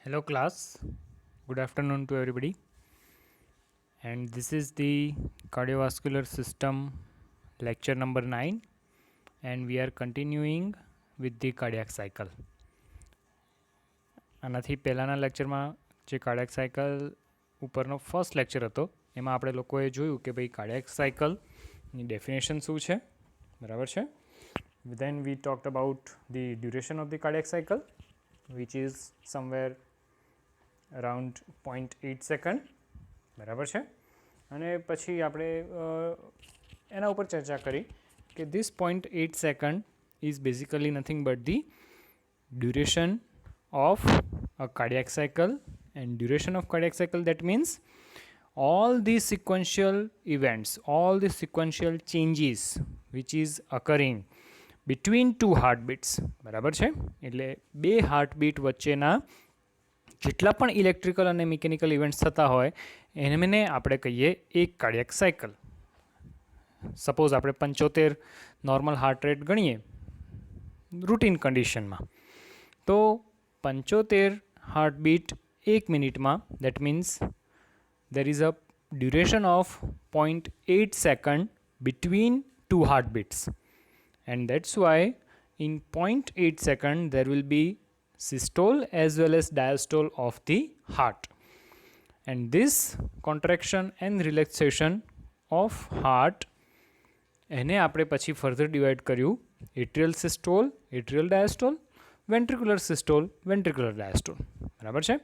Hello class, good afternoon to everybody, and this is the cardiovascular system lecture number 9, and we are continuing with the cardiac cycle. આનાથી પહેલાંના લેક્ચરમાં જે cardiac cycle ઉપરનો first lecture હતો એમાં આપણે લોકોએ જોયું કે ભાઈ કાર્ડિયાક સાયકલની ડેફિનેશન શું છે, બરાબર છે. Then we talked about the duration of the cardiac cycle, which is somewhere around 0.8 second, બરાબર છે. અને પછી આપણે એના ઉપર ચર્ચા કરી કે this 0.8 second is basically nothing but the duration of a cardiac cycle, and duration of cardiac cycle, that means all the sequential events, all the sequential changes which is occurring between two heartbeats, બરાબર છે. એટલે બે heartbeat વચ્ચેના જેટલા પણ electrical અને mechanical events થતા હોય એને આપણે કહીએ એક કાર્ડિયાક સાયકલ. સપોઝ આપણે 75 નોર્મલ હાર્ટ રેટ ગણીએ રૂટીન કન્ડિશનમાં, તો 75 હાર્ટબીટ 1 મિનિટમાં, that means there is a duration of 0.8 second between two heartbeats, and that's why in 0.8 second there will be systole as well as diastole of the heart, and this contraction and relaxation of heart એને આપણે પછી further divide કર્યું એટ્રિયલ systole, એટ્રિયલ diastole, ventricular systole, ventricular diastole, બરાબર છે.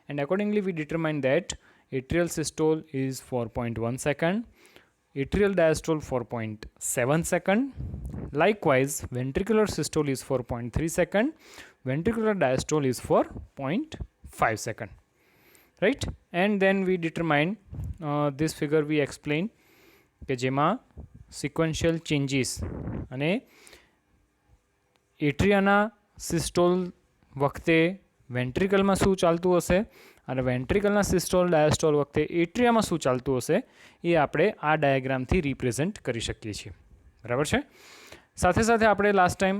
and accordingly we determine that atrial systole is 4.1 second, atrial diastole 4.7 second, likewise ventricular systole is 4.3 second, ventricular diastole is 4.5 second, right. and then we determine this figure we explain કે જેમાં sequential changes અને એટ્રિયાના systole વખતે વેન્ટ્રિકલમાં શું ચાલતું હશે અને વેન્ટ્રિકલના systole diastole વખતે એટ્રિયામાં શું ચાલતું હશે એ આપણે આ ડાયાગ્રામથી રિપ્રેઝેન્ટ કરી શકીએ છીએ, બરાબર છે. સાથે સાથે આપણે લાસ્ટ ટાઈમ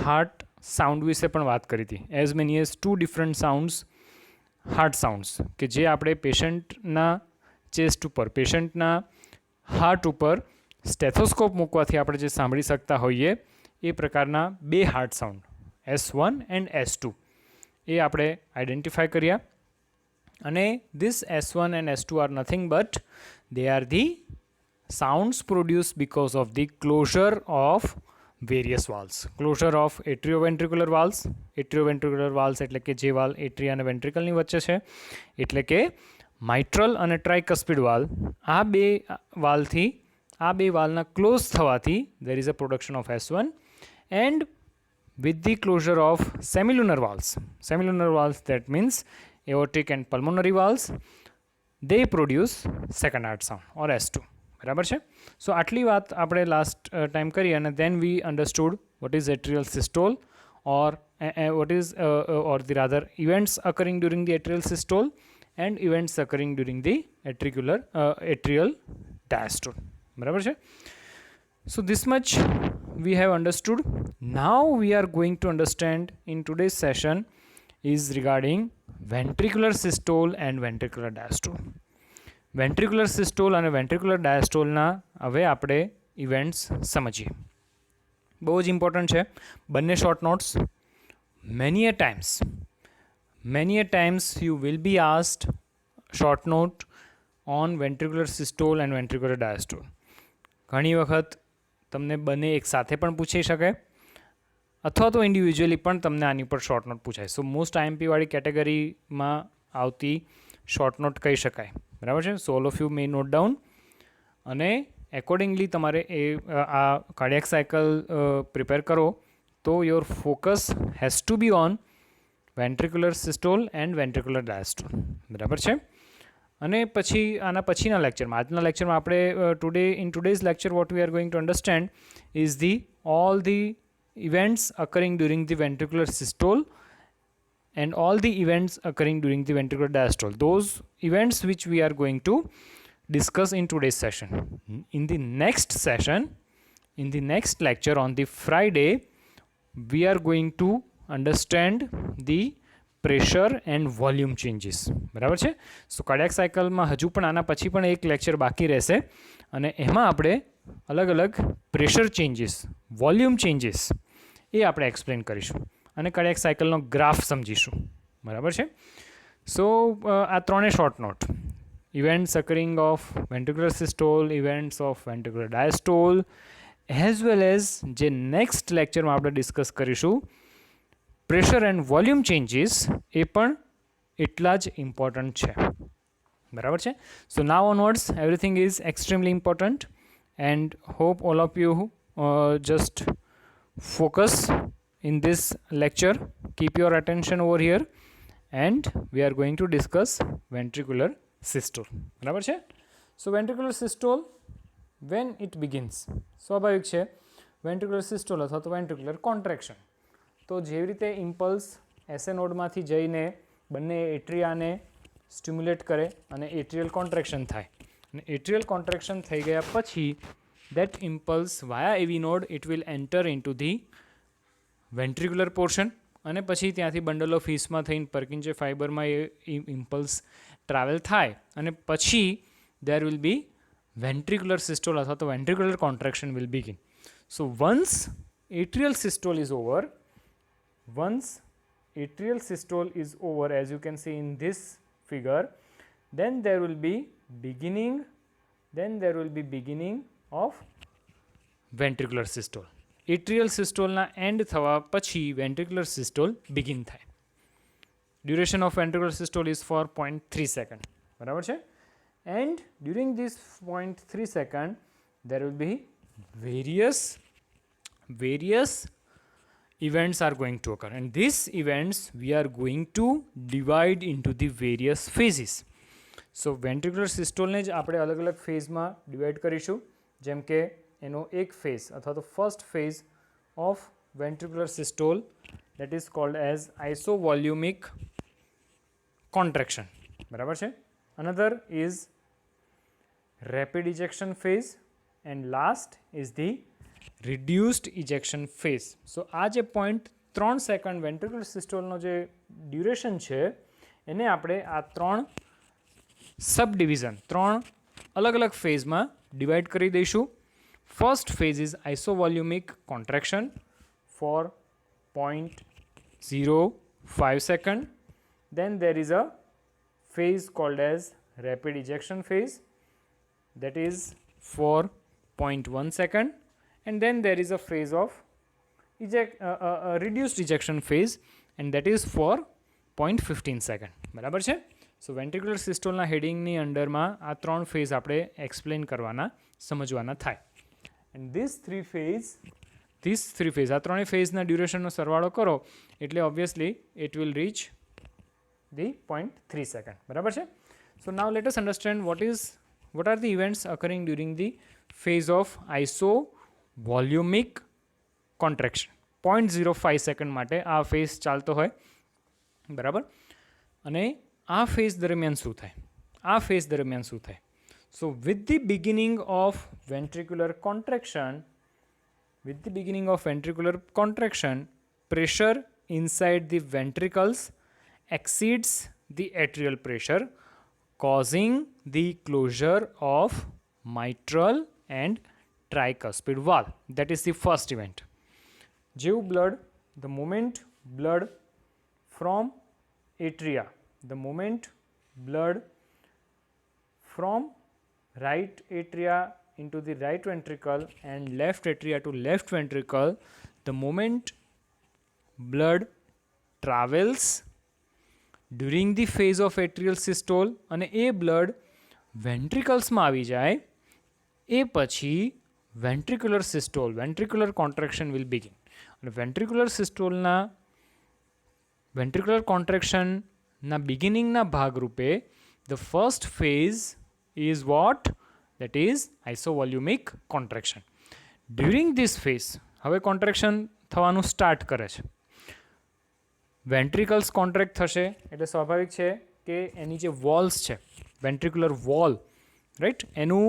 હાર્ટ સાઉન્ડ વિશે પણ વાત કરી હતી. As many as 2 different sounds, heart sounds, કે જે આપણે પેશન્ટના ચેસ્ટ ઉપર, પેશન્ટના હાર્ટ ઉપર સ્ટેથોસ્કોપ મૂકવાથી આપણે જે સાંભળી શકતા હોઈએ એ પ્રકારના બે heart sound S1 and S2 એ આપણે આઈડેન્ટિફાય કર્યા. અને this S1 and S2 are nothing but they are the sounds produced because of the closure of various valves. Closure of atrioventricular valves. Atrioventricular valves એટલે કે જે valve એટ્રિયા અને વેન્ટ્રિકલની વચ્ચે છે, એટલે કે માઇટ્રલ અને ટ્રાઇકસ્પિડ વાલ્વ, આ બે વાલ્વના ક્લોઝ થવાથી there is a production of S1, and with the closure of semilunar valves, that means aortic and pulmonary valves, they produce second heart sound or S2, બરાબર છે. સો આટલી વાત આપણે લાસ્ટ ટાઈમ કરી, અને then we understood what is atrial systole, or what is or the rather events occurring during the atrial systole and events occurring during the atrial diastole, બરાબર છે. So this much we have understood. Now we are going to understand in today's session is regarding ventricular systole and ventricular diastole. Ventricular systole અને ventricular diastoleના હવે આપણે events સમજીએ. બહુ જ important છે બંને short notes. many a times you will be asked short note on ventricular systole and ventricular diastole. ઘણી વખત તમને બંને એક સાથે પણ પૂછી શકે, અથવા તો ઇન્ડિવિજ્યુઅલી પણ તમને આની ઉપર શોર્ટ નોટ પૂછાય. સો મોસ્ટ આઈએમપીવાળી કેટેગરીમાં આવતી શોર્ટ નોટ કહી શકાય, બરાબર છે. So all of you may note down, અને એકોર્ડિંગલી તમારે એ આ કાર્ડિયાક સાયકલ પ્રિપેર કરો તો your focus has to be on ventricular systole and ventricular diastole, બરાબર છે. અને પછી આના પછીના લેક્ચરમાં, આજના લેક્ચરમાં આપણે today's lecture what we are going to understand is all the events occurring during the ventricular systole and all the events occurring during the ventricular diastole, those events which we are going to discuss in today's session. In the next session, in the next lecture on the Friday, we are going to understand the pressure and volume changes. બરાબર છે. સો cardiac સાયકલમાં હજુ પણ આના પછી પણ એક lecture બાકી રહેશે અને એમાં આપણે અલગ અલગ પ્રેશર ચેન્જીસ, વોલ્યુમ ચેન્જીસ એ આપણે એક્સપ્લેન કરીશું અને કાર્ડિયાક સાયકલનો ગ્રાફ સમજીશું. બરાબર છે. સો આ ત્રણે short note, events occurring of ventricular systole, events of ventricular diastole, as well as જે નેક્સ્ટ લેક્ચરમાં આપણે ડિસ્કસ કરીશું પ્રેશર એન્ડ વોલ્યુમ ચેન્જીસ, એ પણ એટલા જ ઇમ્પોર્ટન્ટ છે. બરાબર છે. So now onwards everything is extremely important and hope all of you just focus in this lecture, keep your attention over here and we are going to discuss ventricular systole. બરાબર છે. સો ventricular systole when it begins, સ્વાભાવિક છે ventricular systole અથવા તો ventricular contraction. તો જેવી રીતે impulse SA નોડમાંથી જઈને બંને એટ્રિયાને સ્ટિમ્યુલેટ કરે અને એટ્રિયલ કોન્ટ્રેક્શન થાય અને એટ્રિયલ કોન્ટ્રેક્શન થઈ ગયા પછી that impulse via AV node it will enter into the ventricular portion અને પછી ત્યાંથી બંડલ ઓફ હિસમાં થઈને પર્કિન્જે ફાઇબરમાં એ ઇમ્પલ્સ ટ્રાવેલ થાય અને પછી there will be ventricular systole અથવા તો ventricular contraction will begin. So once atrial systole is over, as you can see in this figure, then there will be beginning of ventricular systole. Atrial systole na end થવા પછી ventricular systole begin થાય. Duration of ventricular systole is for 0.3 second. બરાબર છે. And during this 0.3 second there will be various events are going to occur and these events we are going to divide into the various phases. So ventricular systole ને જ આપણે અલગ અલગ ફેઝમાં divide કરીશું. જેમ કે એનો એક ફેઝ અથવા તો first phase of ventricular systole that is called as isovolumic contraction. બરાબર છે. Another is rapid ejection phase and last is the reduced ejection phase. So આ જે 0.3 સેકન્ડ ventricular systole નો જે ડ્યુરેશન છે એને આપણે આ ત્રણ સબ ડિવિઝન, ત્રણ અલગ અલગ ફેઝમાં ડિવાઈડ કરી દઈશું. First phase is isovolumic contraction for 0.05 second. Then there is a phase called as rapid ejection phase that is for 0.1 second. And then there is a phase of reduced ejection phase and that is for 0.15 second. બરાબર છે. So ventricular સિસ્ટોલના હેડિંગની અંડરમાં આ ત્રણ phase આપણે explain કરવાના, સમજવાના થાય. And this three phase આ ત્રણેય ફેઝના ડ્યુરેશનનો સરવાળો કરો એટલે obviously it will reach the 0.3 second. બરાબર છે. So now let us understand what are the events occurring during the phase of isovolumic contraction. 0.05 second માટે આ ફેઝ ચાલતો હોય. બરાબર. અને આ ફેઝ દરમિયાન શું થાય? સો with the beginning of ventricular contraction, pressure inside the ventricles exceeds the atrial pressure, causing the closure of mitral and tricuspid valve. That is the first event. The moment blood from atria, the moment blood from right atria into the right ventricle and left atria to left ventricle, the moment blood travels during the phase of atrial systole અને એ blood વેન્ટ્રિકલ્સમાં આવી જાય એ પછી ventricular systole, ventricular contraction will begin. અને ventricular contraction ના બિગિનિંગના ભાગરૂપે the first phase is what? That is isovolumic contraction. During this phase હવે contraction થવાનું start કરે છે. વેન્ટ્રિકલ્સ કોન્ટ્રેક્ટ થશે એટલે સ્વાભાવિક છે કે એની જે વોલ્સ છે, વેન્ટ્રિક્યુલર વોલ, રાઈટ, એનું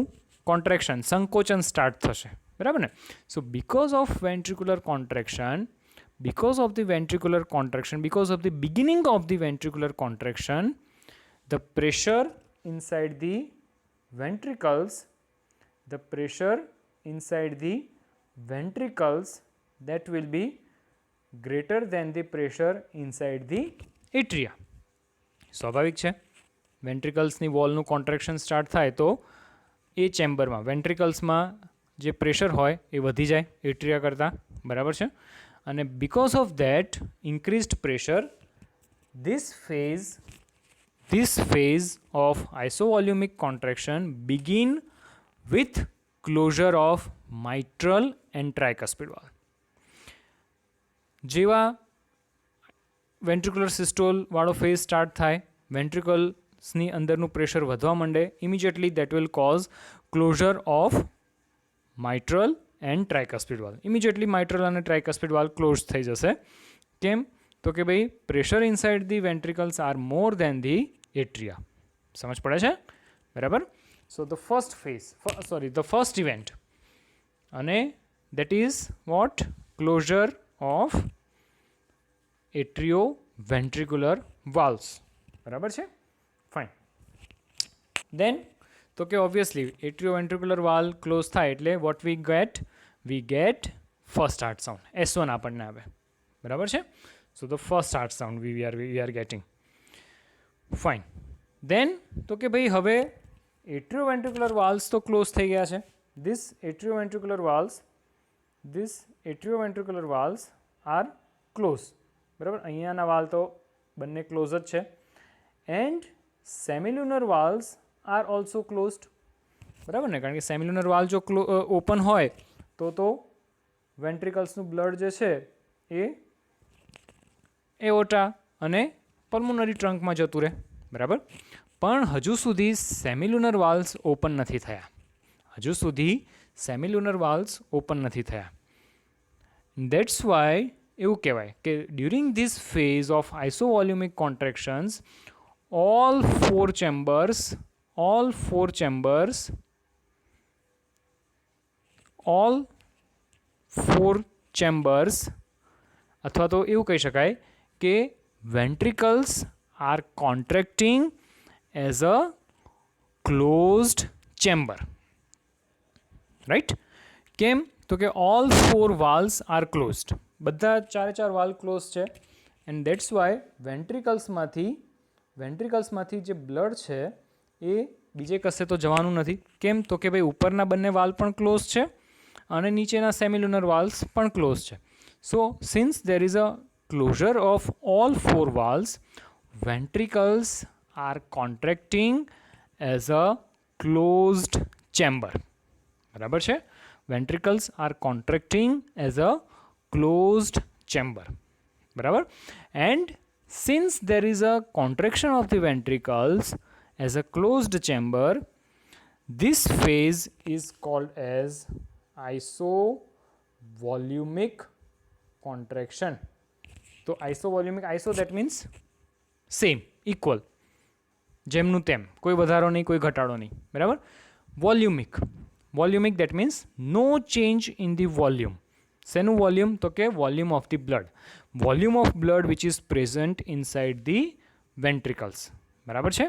કોન્ટ્રેક્શન, સંકોચન સ્ટાર્ટ થશે. બરાબર ને? સો because of ventricular contraction because of the ventricular contraction, because of the beginning of the ventricular contraction, the pressure inside the ventricles, the pressure inside the ventricles, that will be greater than the pressure inside the atria. સ્વાભાવિક છે, વેન્ટ્રિકલ્સની વોલનું contraction start થાય તો એ ચેમ્બરમાં વેન્ટ્રિકલ્સમાં જે pressure હોય એ વધી જાય એટ્રિયા કરતાં, બરાબર છે. અને because of that increased pressure, this phase of isovolumic contraction begin with closure of mitral and tricuspid valve. જેવા વેન્ટ્રિક્યુલર સિસ્ટોલ વાળો ફેઝ સ્ટાર્ટ થાય, વેન્ટ્રિકલ્સની અંદરનું પ્રેશર વધવા માંડે, immediately that will cause closure of mitral and tricuspid valve. Immediately mitral અને tricuspid valve close થઈ જશે. કેમ? તો કે ભાઈ pressure inside the ventricles are more than the atria. સમજ પડે છે? બરાબર. સો ધ ફર્સ્ટ ઇવેન્ટ, અને that is what? Closure of atrioventricular valves. બરાબર છે? ફાઇન. દેન તો કે ઓબ્વિયસલી એટ્રિયોવેન્ટ્રિક્યુલર વાલ્વ ક્લોઝ થાય એટલે what we get first heart sound, S1 આપણને આવે. બરાબર છે? So the first heart sound we are getting. Fine. Then તો કે ભાઈ હવે એટ્રિયોવેન્ટ્રિક્યુલર વાલ્વ્સ તો ક્લોઝ થઈ ગયા છે. This atrioventricular valves are close. બરાબર, અહીંયાના વાલ્વ તો બંને ક્લોઝ જ છે. And semilunar valves are also closed. બરાબર ને? કારણ કે સેમિલ્યુનર વાલ્વ જો ઓપન હોય તો વેન્ટ્રિકલ્સનું બ્લડ જે છે એ એઓર્ટા અને પલ્મોનરી ટ્રંકમાં જતું રહે. બરાબર. પણ હજુ સુધી સેમિલ્યુનર વાલ્વ્સ ઓપન નથી થયા. દેટ્સ વાય એવું કહેવાય કે during this phase of isovolumic contractions all four chambers અથવા તો એવું કહી શકાય કે ventricles are contracting as a closed chamber. Right? કેમ? તો કે all four valves are closed. બધા ચાર વાલ્વ ક્લોઝ છે. એન્ડ દેટ્સ વાય વેન્ટ્રિકલ્સમાંથી જે બ્લડ છે એ બીજે કશે તો જવાનું નથી. કેમ? તો કે ભાઈ ઉપરના બંને વાલ્વ પણ ક્લોઝ છે અને નીચેના સેમિલ્યુનર વાલ્વ્સ પણ ક્લોઝ છે. So since there is a closure of all four valves, ventricles are contracting as a closed chamber. બરાબર છે? Ventricles are contracting as a closed chamber. બરાબર. And since there is a contraction of the ventricles as a closed chamber, this phase is called as isovolumic contraction. So iso that means same, equal, જેમનું તેમ, કોઈ વધારો નહીં, કોઈ ઘટાડો નહીં. બરાબર. volumic that means no change in the volume. શેનું વોલ્યુમ? તો કે volume of the blood. Volume of blood which is present inside the ventricles. બરાબર છે?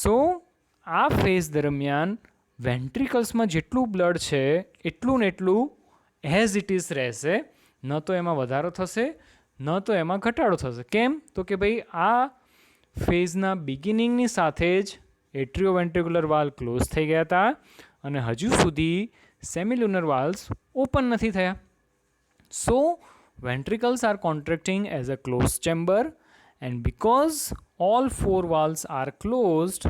સો આ ફેઝ દરમિયાન વેન્ટ્રિકલ્સમાં જેટલું બ્લડ છે એટલું ને એટલું એઝ ઇટ ઇઝ રહેશે. ન તો એમાં વધારો થશે, ન તો એમાં ઘટાડો થશે. કેમ? તો કે ભાઈ આ ફેઝના બિગિનિંગની સાથે જ એટ્રિયોવેન્ટ્રિક્યુલર વાલ્વ ક્લોઝ થઈ ગયા હતા અને હજુ સુધી સેમિલ્યુનર વાલ્વ્સ ઓપન નથી થયા. So ventricles are contracting as a closed chamber, and because all four valves are closed,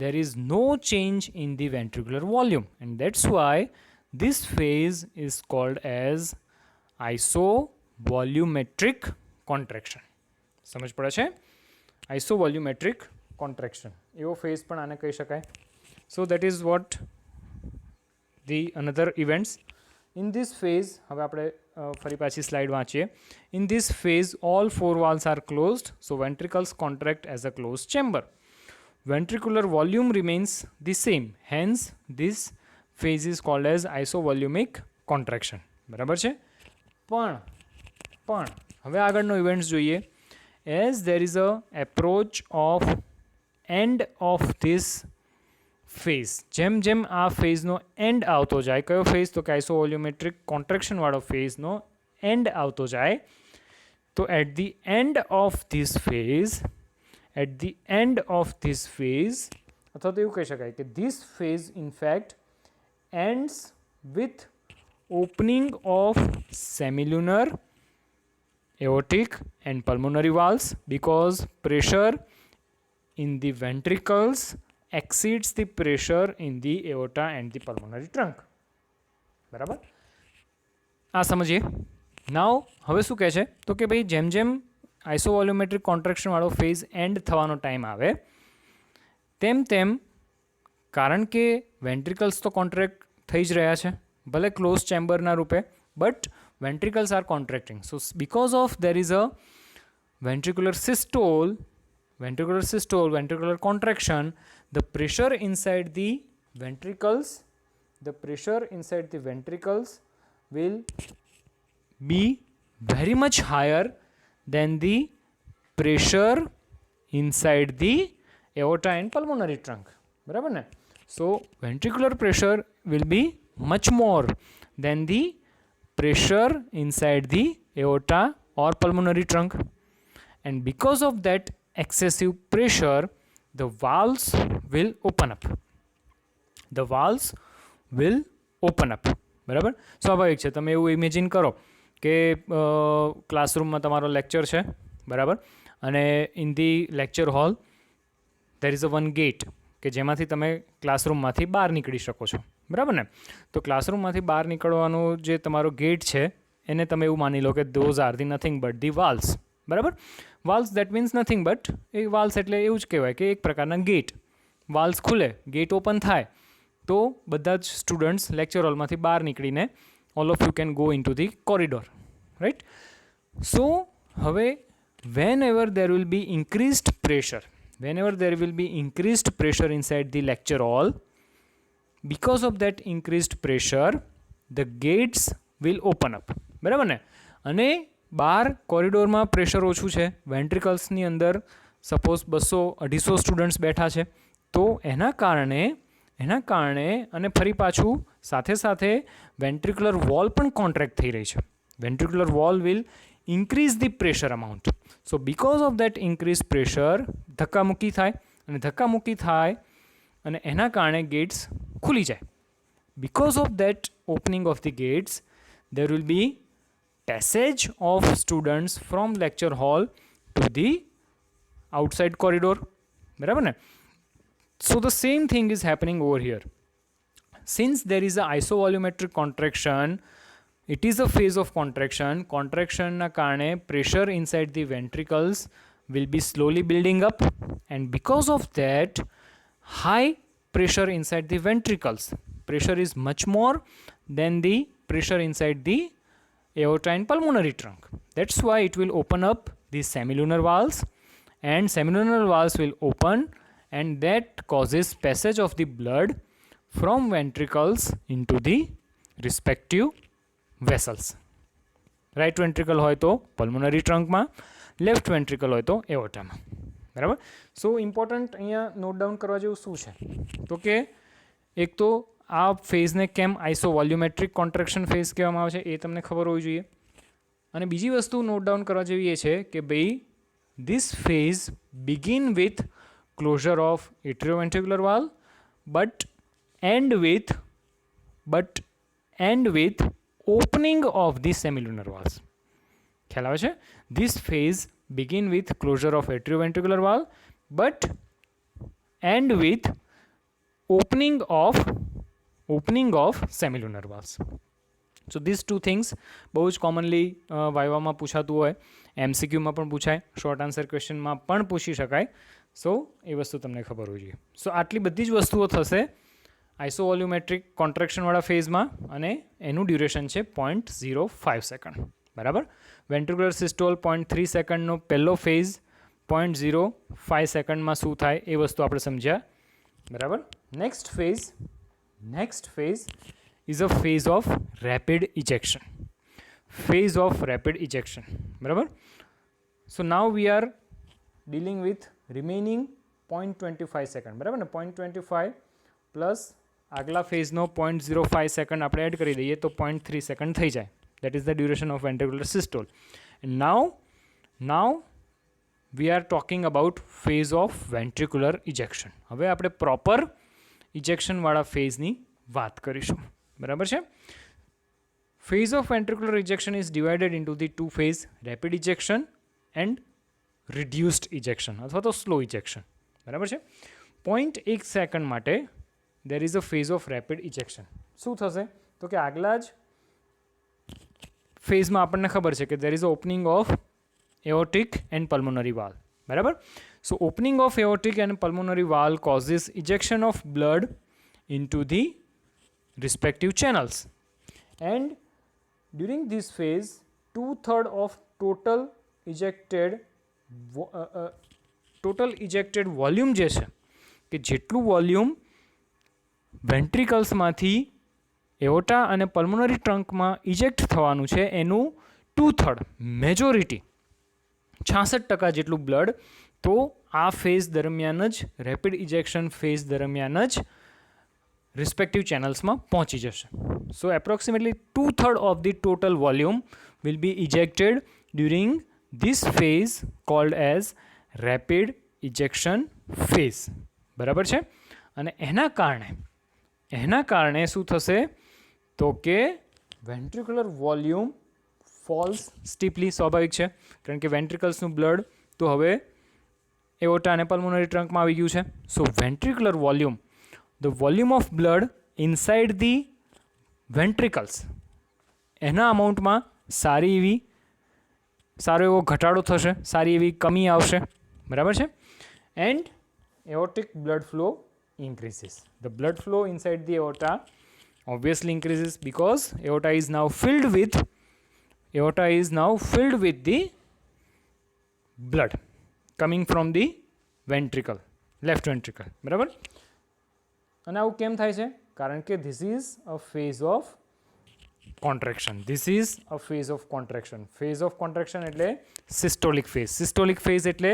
there is no change in the ventricular volume, and that's why this phase is called as isovolumetric contraction. સમજ પડે છે? isovolumetric contraction એવો phase પણ આને કહી શકાય. So that is what the another events. In this phase, હવે આપણે ફરી પાછી સ્લાઇડ વાંચીએ. In this phase, all four valves are closed, so ventricles contract as a closed chamber. Ventricular volume remains the same, hence this phase is called as isovolumic contraction. બરાબર છે? પણ પણ હવે આગળનો ઇવેન્ટ્સ જોઈએ. As there is a approach of and of this phase, જેમ જેમ આ ફેઝનો એન્ડ આવતો જાય, કયો ફેઝ? તો કે આઇસોવોલ્યુમેટ્રિક કોન્ટ્રેક્શનવાળો ફેઝનો એન્ડ આવતો જાય, તો at the end of this phase, at the end of this phase, અથવા તો એવું કહી શકાય કે this phase in fact ends with opening of semilunar, aortic and pulmonary valves because pressure in the ventricles exceeds the pressure in the aorta and the pulmonary trunk. બરાબર, આ સમજીએ. નાવ હવે શું કહે છે? તો કે ભાઈ જેમ જેમ આઇસોવોલ્યુમેટ્રિક કોન્ટ્રેક્શનવાળો ફેઝ એન્ડ થવાનો ટાઈમ આવે તેમ તેમ, કારણ કે વેન્ટ્રિકલ્સ તો કોન્ટ્રેક્ટ થઈ જ રહ્યા છે, ભલે ક્લોઝ ચેમ્બરના રૂપે, but ventricles are contracting. So because of there is a ventricular systole, ventricular contraction, the pressure inside the ventricles will be very much higher than the pressure inside the aorta and pulmonary trunk. બરાબર ને? So ventricular pressure will be much more than the pressure inside the aorta or pulmonary trunk, and because of that excessive pressure the valves will open up. બરાબર, સ્વાભાવિક છે. તમે એવું imagine કરો કે ક્લાસરૂમમાં તમારો લેક્ચર છે, બરાબર, અને in the lecture hall there is a one gate કે જેમાંથી તમે ક્લાસરૂમમાંથી બહાર નીકળી શકો છો, બરાબર ને? તો ક્લાસરૂમમાંથી બહાર નીકળવાનું જે તમારો ગેટ છે એને તમે એવું માની લો કે those are the nothing but the valves. બરાબર, valves that means nothing but, એ વાલ્સ એટલે એવું જ કહેવાય કે એક પ્રકારના ગેટ. વાલ્સ ખુલે, ગેટ ઓપન થાય તો બધા જ સ્ટુડન્ટ્સ લેક્ચર હોલમાંથી બહાર નીકળીને all of you can go in to the corridor, right? So હવે whenever there will be increased pressure inside the lecture hall, because of that increased pressure the gates will open up. બરાબર ને? અને બહાર કોરિડોરમાં pressure ઓછું છે, વેન્ટ્રિકલ્સની અંદર suppose 200-250 students બેઠા છે, તો એના કારણે અને ફરી પાછું સાથે સાથે વેન્ટ્રિક્યુલર વોલ પણ કોન્ટ્રેક્ટ થઈ રહી છે. Ventricular wall will increase the pressure amount. So because of that increased pressure ધક્કામુક્કી થાય અને એના કારણે ગેટ્સ ખુલી જાય. Because of that opening of the gates there will be passage of students from lecture hall to the outside corridor. બરાબર ને? So the same thing is happening over here. Since there is a isovolumetric contraction, it is a phase of contraction na karane pressure inside the ventricles will be slowly building up, and because of that high pressure inside the ventricles, pressure is much more than the pressure inside the aorta and pulmonary trunk. That's why it will open up the semilunar valves, and semilunar valves will open, and that causes passage of the blood from ventricles into the respective vessels. Right ventricle હોય તો pulmonary ટ્રંકમાં, left ventricle હોય તો એઓર્ટામાં. બરાબર? સો important અહીંયા note down કરવા જેવું શું છે? તો કે એક તો આ ફેઝને કેમ આઇસોવોલ્યુમેટ્રિક કોન્ટ્રેક્શન ફેઝ કહેવામાં આવે છે એ તમને ખબર હોવી જોઈએ. અને બીજી વસ્તુ નોટ ડાઉન કરવા જેવી એ છે કે ભાઈ this phase begin with closure of atrioventricular valve but end with opening of the semilunar valves. ખ્યાલ આવે છે? This phase begin with closure of atrioventricular valve but end with opening of semilunar valves. So these two things બહુ જ commonly વાઇવામાં પૂછાતું હોય, MCQમાં પણ પૂછાય, short answer ક્વેશ્ચનમાં પણ પૂછી શકાય. સો એ વસ્તુ તમને ખબર હોવી જોઈએ. સો આટલી બધી જ વસ્તુઓ થશે આઇસોવોલ્યુમેટ્રિક કોન્ટ્રેક્શનવાળા ફેઝમાં, અને એનું ડ્યુરેશન છે 0.05 સેકન્ડ. બરાબર? વેન્ટ્રિક્યુલર સિસ્ટોલ 0.3 સેકન્ડનો પહેલો ફેઝ, 0.05 સેકન્ડમાં શું થાય એ વસ્તુ આપણે સમજ્યા. બરાબર? Next phase is a phase of rapid ejection. phase of rapid ejection. બરાબર. So now we are dealing with remaining 0.25 second. બરાબર ને, 0.25 પ્લસ આગલા ફેઝનો 0.05 સેકન્ડ આપણે એડ કરી દઈએ તો 0.3 સેકન્ડ થઈ જાય. That is the duration of ventricular systole. And now we are talking about phase of ventricular ejection. હવે આપણે પ્રોપર ઇજેક્શનવાળા ફેઝની વાત કરીશું. બરાબર છે. Phase of ventricular ejection is divided into the two phase, rapid ejection and reduced ejection અથવા તો slow ejection. બરાબર છે. 0.1 સેકન્ડ માટે there is a phase of rapid ejection. શું થશે તો કે આગલા જ ફેઝમાં આપણને ખબર છે કે there is a opening of aortic and pulmonary valve. બરાબર. So opening of aortic and pulmonary valve causes ejection of blood into the respective channels, and during this phase 2/3 of total ejected volume જે છે કે જેટલું volume વેન્ટ્રિકલ્સમાંથી એઓટા અને pulmonary ટ્રંકમાં ઇજેક્ટ થવાનું છે એનું 2/3 majority 66% જેટલું બ્લડ તો આ ફેઝ દરમિયાન જ રેપિડ ઇજેક્શન ફેઝ દરમિયાન જ રિસ્પેક્ટિવ ચેનલ્સમાં પહોંચી જશે. So approximately 2/3 of the total volume will be ejected during this phase called as rapid ejection phase. બરાબર છે. અને એના કારણે શું થશે તો કે વેન્ટ્રિક્યુલર વોલ્યુમ ફોલ્સ સ્ટીપલી. સ્વાભાવિક છે કારણ કે વેન્ટ્રિકલ્સનું બ્લડ તો હવે એઓટા અને પલ્મોનરી ટ્રંકમાં આવી ગયું છે. So ventricular volume, the volume of blood inside the ventricles, એના અમાઉન્ટમાં સારો એવો ઘટાડો થશે, સારી એવી કમી આવશે. બરાબર છે. And aortic blood flow increases. The blood flow inside the aorta obviously increases because aorta is now filled with the blood coming from the ventricle, left ventricle. બરાબર. અને આવું કેમ થાય છે? કારણ કે this is a phase of contraction. Phase of contraction એટલે systolic phase એટલે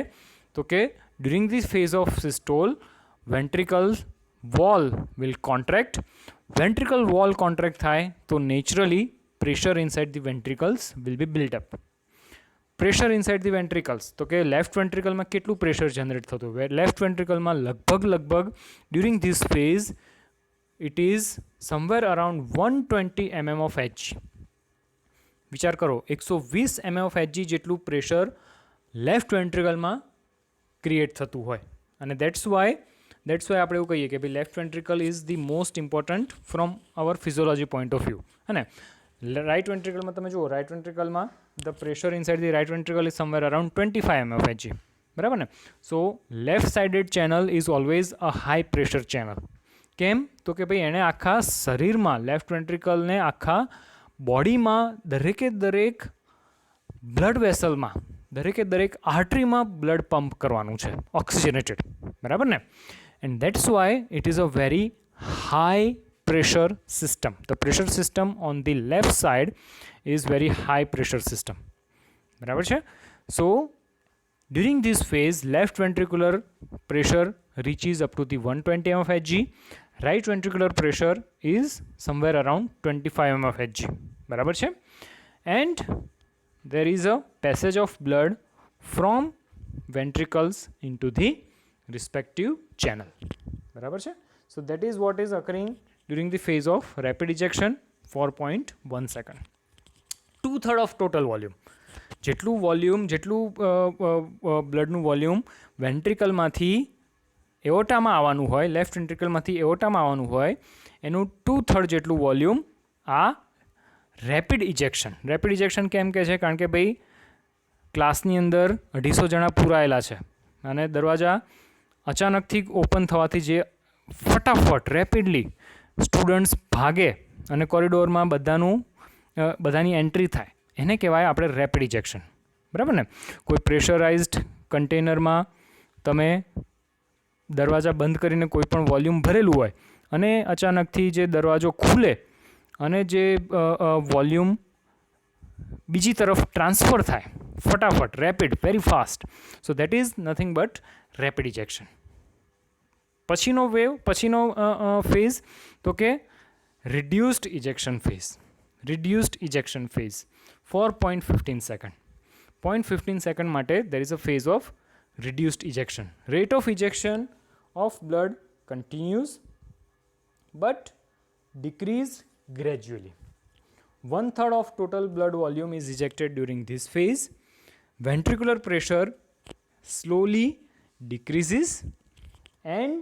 તો કે during this phase of systole ventricle wall will contract. Ventricle wall contract થાય તો naturally pressure inside the વેન્ટ્રિકલ્સ will be built up. Pressure inside the વેન્ટ્રિકલ્સ તો કે left વેન્ટ્રિકલમાં કેટલું pressure generate થતું? લેફ્ટ વેન્ટ્રિકલમાં લગભગ during this phase it is somewhere around 120 mm of Hg. વિચાર કરો, 120 mm of Hg જેટલું પ્રેશર લેફ્ટ વેન્ટ્રિકલમાં ક્રિએટ થતું હોય. અને દેટ્સ વાય આપણે એવું કહીએ કે ભાઈ left ventricle is the most important from hour physiology point of view. અને રાઇટ વેન્ટ્રિકલમાં તમે જુઓ, right વેન્ટ્રિકલમાં the pressure inside the right ventricle is somewhere around 25 mm of Hg. બરાબર ને. So left sided channel is always a high pressure channel. કેમ તો કે ભાઈ એણે આખા શરીરમાં લેફ્ટ વેન્ટ્રિકલને આખા બોડીમાં દરેક બ્લડ વેસલમાં દરેક આર્ટરીમાં બ્લડ પમ્પ કરવાનું છે, ઓક્સિજનેટેડ. બરાબર ને. And that's why it is a very high pressure system. The pressure system on the left side is very high pressure system. બરાબર છે. So during this phase left ventricular pressure reaches up to the 120 mm of Hg. Right ventricular pressure is somewhere around 25 mm of Hg. બરાબર છે. And there is a passage of blood from ventricles into the respective channel. બરાબર છે. So that is what is occurring during the phase of rapid ejection 4.1 second. 2/3 of total volume. જેટલું બ્લડનું volume વેન્ટ્રિકલમાંથી એઓટામાં આવવાનું હોય, left વેન્ટ્રિકલમાંથી એઓટામાં આવવાનું હોય, એનું 2/3 જેટલું volume આ રેપિડ ઇજેક્શન કેમ કહે છે? કારણ કે ભાઈ ક્લાસની અંદર 250 જણા પૂરાયેલા છે અને દરવાજા અચાનકથી ઓપન થવાથી જે ફટાફટ રેપિડલી સ્ટુડન્ટ્સ ભાગે અને કોરિડોરમાં બધાની એન્ટ્રી થાય એને કહેવાય આપણે રેપિડ ઇજેક્શન. બરાબર ને. કોઈ પ્રેશરાઇઝ્ડ કન્ટેનરમાં તમે દરવાજા બંધ કરીને કોઈ પણ વોલ્યુમ ભરેલું હોય અને અચાનકથી જે દરવાજો ખુલે અને જે વોલ્યુમ બીજી તરફ ટ્રાન્સફર થાય ફટાફટ, rapid, very fast. So that is nothing but rapid ejection. પછીનો ફેઝ તો કે reduced ejection phase. Reduced ejection phase for 0.15 second. 0.15 second માટે there is a phase of reduced ejection. Rate of ejection of blood continues but decreased gradually. 1/3 of total blood volume is ejected during this phase. Ventricular pressure slowly decreases, and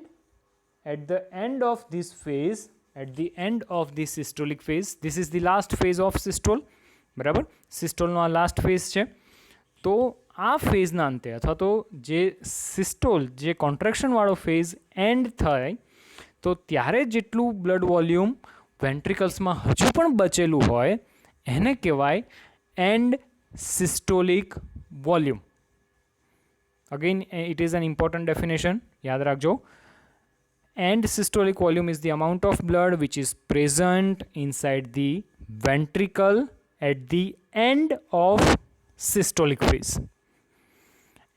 at the end of this phase, at the end of the systolic phase, this is the last phase of systole, બરાબર. સિસ્ટોલનો આ last phase છે. તો આ ફેઝના અંતે અથવા તો જે સિસ્ટોલ, જે કોન્ટ્રેક્શનવાળો ફેઝ એન્ડ થાય તો ત્યારે જેટલું બ્લડ વોલ્યુમ વેન્ટ્રિકલ્સમાં હજુ પણ બચેલું હોય એને કહેવાય and systolic volume. Again it is an important definition, યાદ રાખજો. End systolic volume is the amount of blood which is present inside the ventricle at the end of systolic phase.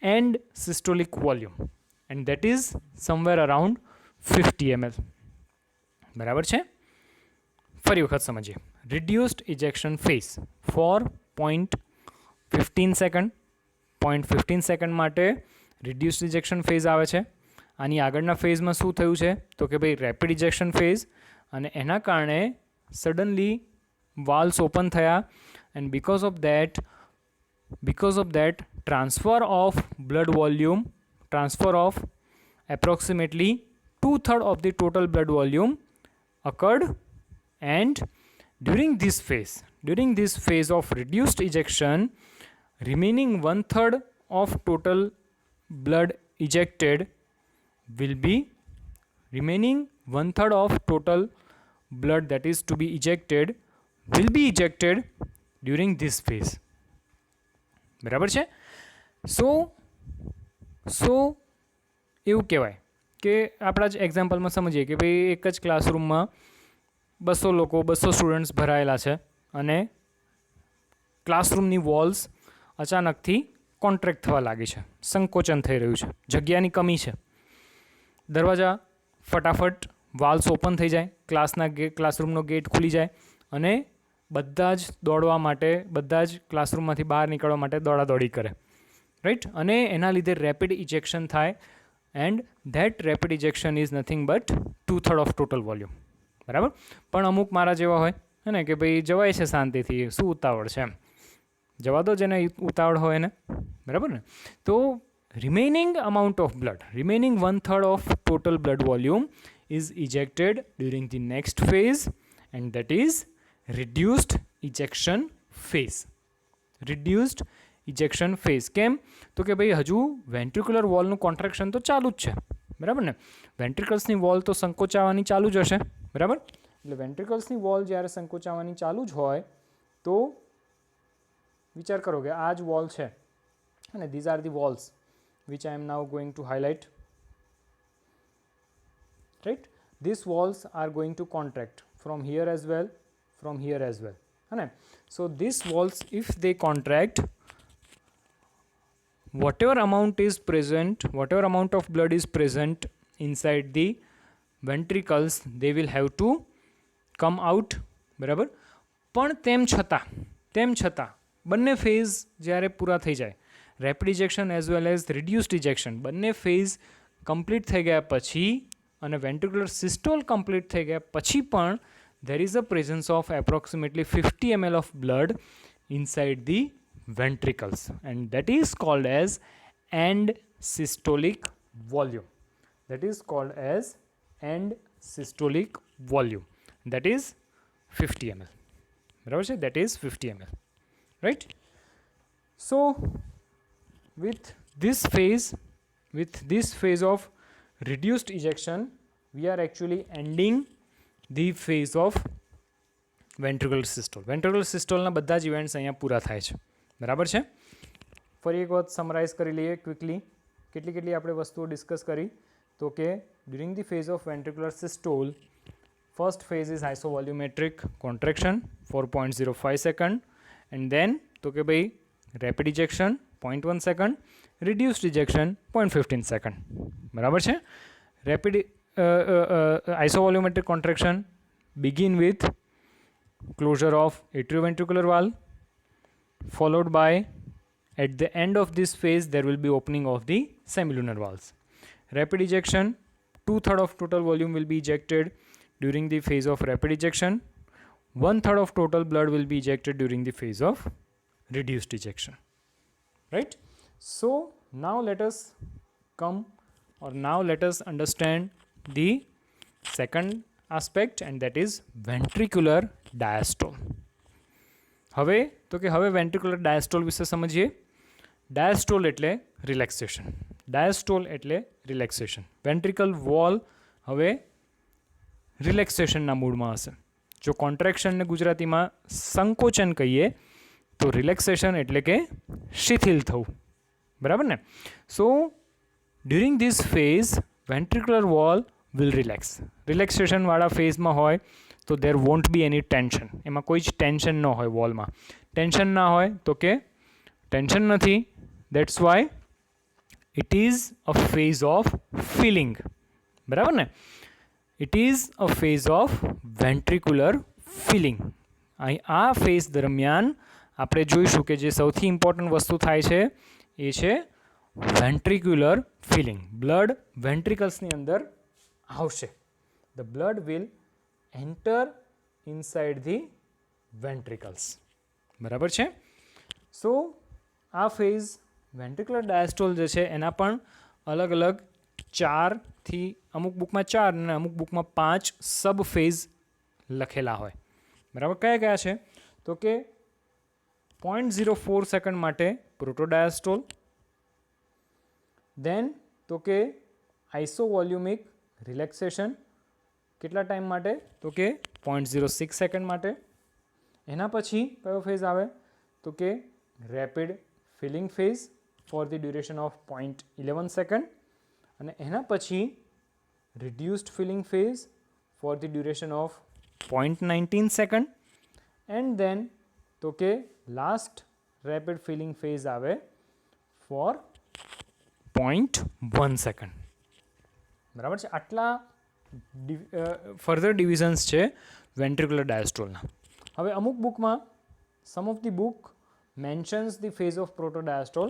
End systolic volume, and that is somewhere around 50 ml. બરાબર છે. ફરી વખત સમજીએ. Reduced ejection phase for 0.15 second. 0.15 second માટે reduced ejection phase આવે છે. આની આગળના ફેઝમાં શું થયું છે તો કે ભાઈ રેપિડ ઇજેક્શન ફેઝ, અને એના કારણે સડનલી વાલ્વ્સ ઓપન થયા, and because of that transfer of blood volume, transfer of approximately 2/3 of the total blood volume occurred, and during this phase of reduced ejection, remaining 1/3 of total blood ejected will be remaining 1/3 of total blood that is to be ejected will be ejected during this phase. બરાબર છે. સો એવું કહેવાય કે આપણા જ એક્ઝામ્પલમાં સમજીએ કે ભાઈ એક જ ક્લાસરૂમમાં 200 લોકો, 200 સ્ટુડન્ટ્સ ભરાયેલા છે, અને ક્લાસરૂમની વોલ્સ અચાનકથી કોન્ટ્રેક્ટ થવા લાગી છે, સંકોચન થઈ રહ્યું છે, જગ્યાની કમી છે. દરવાજા ફટાફટ વાલ્વ્સ ઓપન થઈ જાય, ક્લાસરૂમનો ગેટ ખુલી જાય, અને બધા જ દોડવા માટે, બધા જ ક્લાસરૂમમાંથી બહાર નીકળવા માટે દોડાદોડી કરે, રાઈટ. અને એના લીધે રેપિડ ઇજેક્શન થાય, and that rapid ejection is nothing but 2/3 of total volume. બરાબર. પણ અમુક મારા જેવા હોય હે ને કે ભાઈ જવાય છે શાંતિથી, શું ઉતાવળ છે એમ, જવા દો જેને ઉતાવળ હોય એને, બરાબર ને. તો remaining amount of blood, remaining 1/3 of total blood volume is ejected during the next phase, and that is reduced ejection phase. Reduced ejection phase. કેમ તો કે ભાઈ હજુ વેન્ટ્રિક્યુલર વોલનું કોન્ટ્રેક્શન તો ચાલુ જ છે, બરાબર ને. વેન્ટ્રિકલ્સની વોલ તો સંકોચાવાની ચાલુ જ હશે, બરાબર. એટલે વેન્ટ્રિકલ્સની વોલ જ્યારે સંકોચાવાની ચાલુ જ હોય તો વિચાર કરો કે આ જ વોલ છે, અને these are the walls which I am now going to highlight, right. These walls are going to contract from here as well, from here as well, है. So these walls, if they contract, whatever amount is present, whatever amount of blood is present inside the ventricles, they will have to come out, બરાબર. પણ તેમ છતાં બંને phase જ્યારે પૂરા થઈ જાય, rapid ejection as well as reduced ejection, બંને ફેઝ કમ્પ્લીટ થઈ ગયા પછી અને વેન્ટ્રિક્યુલર સિસ્ટોલ કમ્પ્લીટ થઈ ગયા પછી પણ there is a presence of approximately 50 ml of blood inside the ventricles, and that is called as end systolic volume. That is called as end systolic volume. That is 50 ml. બરાબર છે. That is 50 ml. Right? So with this phase of reduced ejection, we are actually ending the phase of ventricular systole. Ventricular systole બધા જ events અહીંયા પૂરા થાય છે, બરાબર છે. ફરી એક વખત સમરાઇઝ કરી લઈએ ક્વિકલી, કેટલી આપણે વસ્તુઓ ડિસ્કસ કરી. તો કે during the phase of ventricular systole, first phase is isovolumetric contraction for 0.05 second, and then તો કે ભાઈ rapid ejection 0.1 second, reduced ejection 0.15 second. બરાબર છે. Rapid isovolumetric contraction begin with closure of atrioventricular valve, followed by at the end of this phase there will be opening of the semilunar valves. Rapid ejection, 2/3 of total volume will be ejected during the phase of rapid ejection. 1/3 of total blood will be ejected during the phase of reduced ejection. Right? So now let us understand the second aspect, and that is ventricular diastole. હવે તો કે હવે ventricular diastole વિશે સમજીએ. Diastole એટલે relaxation. Diastole એટલે relaxation. Ventricle wall હવે રિલેક્સેશનના મૂડમાં હશે. જો કોન્ટ્રેક્શનને ગુજરાતીમાં સંકોચન કહીએ તો રિલેક્સેશન એટલે કે શિથિલ થવું. બરાબર ને? So during this phase ventricular wall will relax. Relaxation વાળા ફેઝમાં હોય તો there won't be any tension. એમાં કોઈ જ ટેન્શન ન હોય વોલમાં. ટેન્શન ના હોય તો કે ટેન્શન નથી. That's why it is a phase of filling. બરાબર ને? It is a phase of ventricular filling. આ ફેઝ દરમિયાન આપણે જોઈશું કે જે સૌથી ઇમ્પોર્ટન્ટ વસ્તુ થાય છે એ છે વેન્ટ્રિક્યુલર ફિલિંગ. બ્લડ વેન્ટ્રિકલ્સની અંદર આવશે. The blood will enter inside the ventricles. બરાબર છે? સો આ ફેઝ વેન્ટ્રિક્યુલર ડાયસ્ટોલ જે છે એના પણ અલગ અલગ 4થી અમુક બુકમાં 4 અને અમુક બુકમાં 5 સબ ફેઝ લખેલા હોય. બરાબર? કયા કયા છે? તો કે 0.04 સેકન્ડ માટે પ્રોટોડાયસ્ટોલ, દેન તો કે આઇસોવોલ્યુમિક રિલેક્સેશન કેટલા ટાઈમ માટે? તો કે 0.06 સેકન્ડ માટે. એના પછી કયો ફેઝ આવે? તો કે rapid filling phase for the duration of 0.11 second. અને એના પછી reduced filling phase for the duration of 0.19 second. And then તો કે લાસ્ટ રેપિડ ફિલિંગ ફેઝ આવે ફોર 0.1 સેકન્ડ. બરાબર છે? આટલા ફર્ધર ડિવિઝન્સ છે વેન્ટ્રિક્યુલર ડાયસ્ટોલના. હવે અમુક બુકમાં some of the book mentions the phase of protodiastole,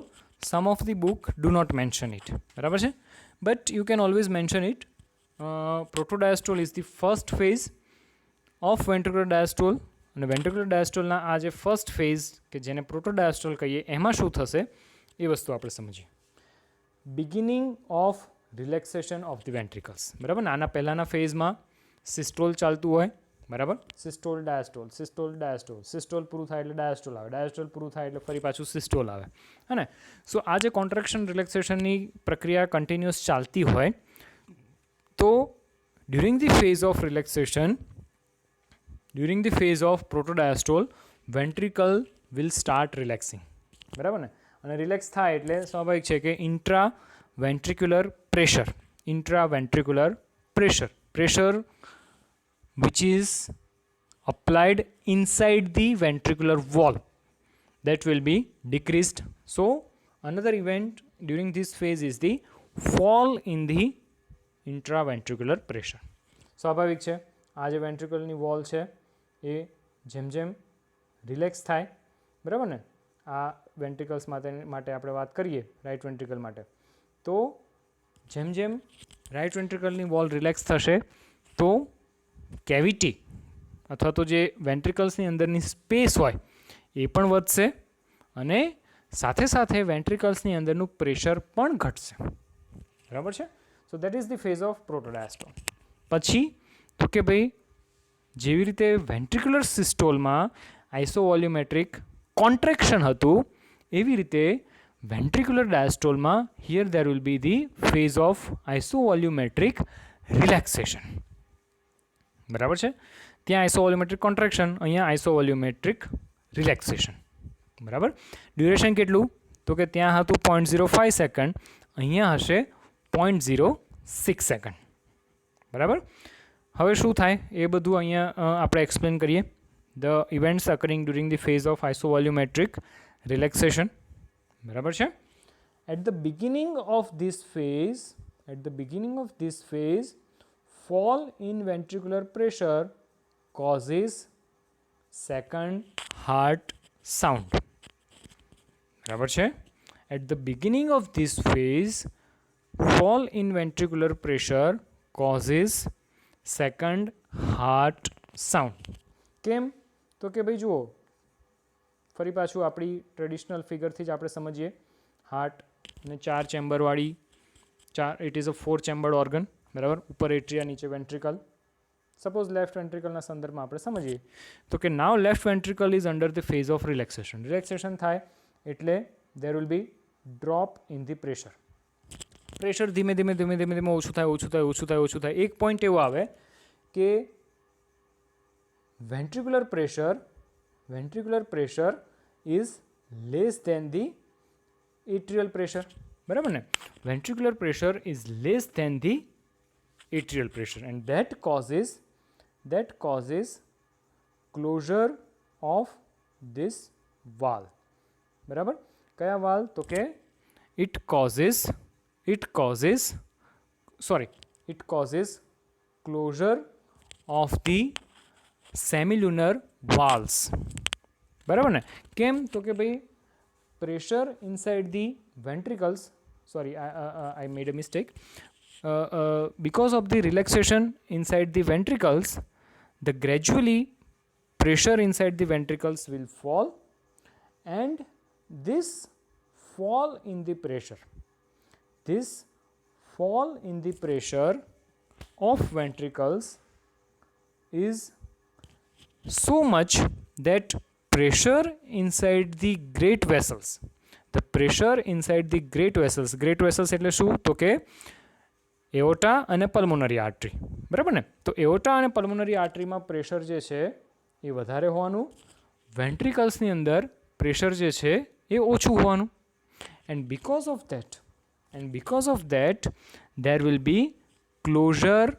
some of the book do not mention it. બરાબર છે? But you can always mention it. Protodiastole is the first phase of ventricular diastole. અને ventricular ડાયસ્ટોલના આ જે first phase કે જેને પ્રોટોડાયસ્ટોલ કહીએ એમાં શું થશે એ વસ્તુ આપણે સમજીએ. Beginning of relaxation of the ventricles. બરાબર ને? આના પહેલાંના ફેઝમાં સિસ્ટોલ ચાલતું હોય. બરાબર? Systole diastole, systole diastole, systole પૂરું થાય એટલે ડાયસ્ટોલ આવે, ડાયસ્ટોલ પૂરું થાય એટલે ફરી પાછું સિસ્ટોલ આવે. હે ને? સો આ જે કોન્ટ્રાક્શન રિલેક્સેશનની પ્રક્રિયા કન્ટિન્યુઅસ ચાલતી હોય તો during the phase of relaxation, during the phase of protodiastole, ventricle will start relaxing. બરાબર ને? અને રિલેક્સ થાય એટલે સ્વાભાવિક છે કે intra ventricular pressure, intraventricular pressure which is applied inside the ventricular wall, that will be decreased. So another event during this phase is the fall in the intraventricular pressure. સ્વાભાવિક છે આ જે વેન્ટ્રિકલની વોલ છે એ જેમ જેમ રિલેક્સ થાય. બરાબર ને? આ વેન્ટ્રિકલ્સ માટે આપણે વાત કરીએ રાઇટ વેન્ટ્રિકલ માટે, તો જેમ જેમ રાઇટ વેન્ટ્રિકલની વોલ રિલેક્સ થશે તો કેવિટી અથવા તો જે વેન્ટ્રિકલ્સની અંદરની સ્પેસ હોય એ પણ વધશે અને સાથે સાથે વેન્ટ્રિકલ્સની અંદરનું પ્રેશર પણ ઘટશે. બરાબર છે? So that is the phase of protodiastole. પછી તો કે ભાઈ જેવી રીતે વેન્ટ્રિક્યુલર સિસ્ટોલમાં આઇસોવોલ્યુમેટ્રિક કોન્ટ્રેક્શન હતું એવી રીતે ventricular diastole here there will be the phase of isovolumetric relaxation. બરાબર છે? ત્યાં isovolumetric contraction, અહીંયા isovolumetric relaxation. બરાબર? ડ્યુરેશન કેટલું? તો કે ત્યાં હતું 0.05 સેકન્ડ, અહીંયા હશે 0.06 સેકન્ડ. બરાબર? હવે શું થાય એ બધું અહીંયા આપણે એક્સપ્લેન કરીએ. the events occurring during the phase of isovolumetric relaxation. બરાબર છે. At the beginning of this phase, fall in ventricular pressure causes second heart sound. બરાબર છે. At the beginning of this phase, fall in ventricular pressure causes second heart sound. કેમ? તો કે ભાઈ જુઓ, ફરી પાછું આપણી ટ્રેડિશનલ ફિગરથી જ આપણે સમજીએ. હાર્ટ ને 4 ચેમ્બરવાળી, ઇટ ઇઝ અ 4 ચેમ્બર્ડ ઓર્ગન, બરાબર. ઉપર એટ્રિયા, નીચે વેન્ટ્રિકલ. સપોઝ લેફ્ટ વેન્ટ્રિકલના સંદર્ભમાં આપણે સમજીએ તો કે now left ventricle is under the phase of relaxation. Relaxation થાય એટલે there will be drop in the pressure. Pressure ધીમે ધીમે ધીમે ધીમે ધીમે ઓછું થાય. એક પોઈન્ટ એવો આવે કે ventricular pressure is less than the atrial pressure. બરાબર ને? Ventricular pressure is less than the atrial pressure, and that causes closure of this valve. બરાબર. કયા વાલ્વ? તો કે it causes closure of the semilunar valves. બરાબર ને? કેમ? તો કે ભાઈ pressure inside the ventricles, I made a mistake. Because of the relaxation inside the ventricles, the gradually pressure inside the ventricles will fall, and this fall in the pressure of ventricles is so much that pressure inside the great vessels, great vessels એટલે શું? તો કે એઓટા અને pulmonary artery. બરાબર ને? તો એઓટા અને pulmonary આર્ટરીમાં pressure જે છે એ વધારે હોવાનું, વેન્ટ્રિકલ્સની અંદર પ્રેશર જે છે એ ઓછું હોવાનું. and because of that there will be closure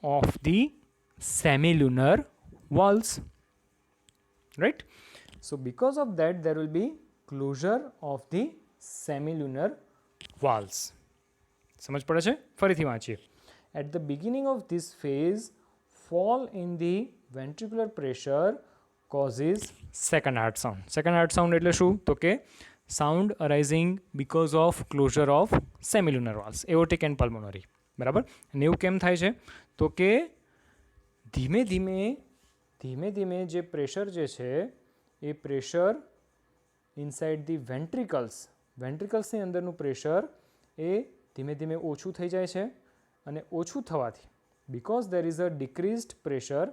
of the semilunar valves, right? So because of that there will be closure of the semilunar valves. સમજ પડે છે? ફરીથી વાંચીએ. At the beginning of this phase, fall in the ventricular pressure causes second heart sound. Second heart sound એટલે શું? તો કે sound arising because of closure of semilunar valves, aortic and pulmonary. બરાબર. અને એવું કેમ થાય છે? તો કે ધીમે ધીમે જે પ્રેશર જે છે એ પ્રેશર ઇનસાઇડ ધી વેન્ટ્રિકલ્સની અંદરનું પ્રેશર એ ધીમે ધીમે ઓછું થઈ જાય છે. અને ઓછું થવાથી because there is a decreased pressure,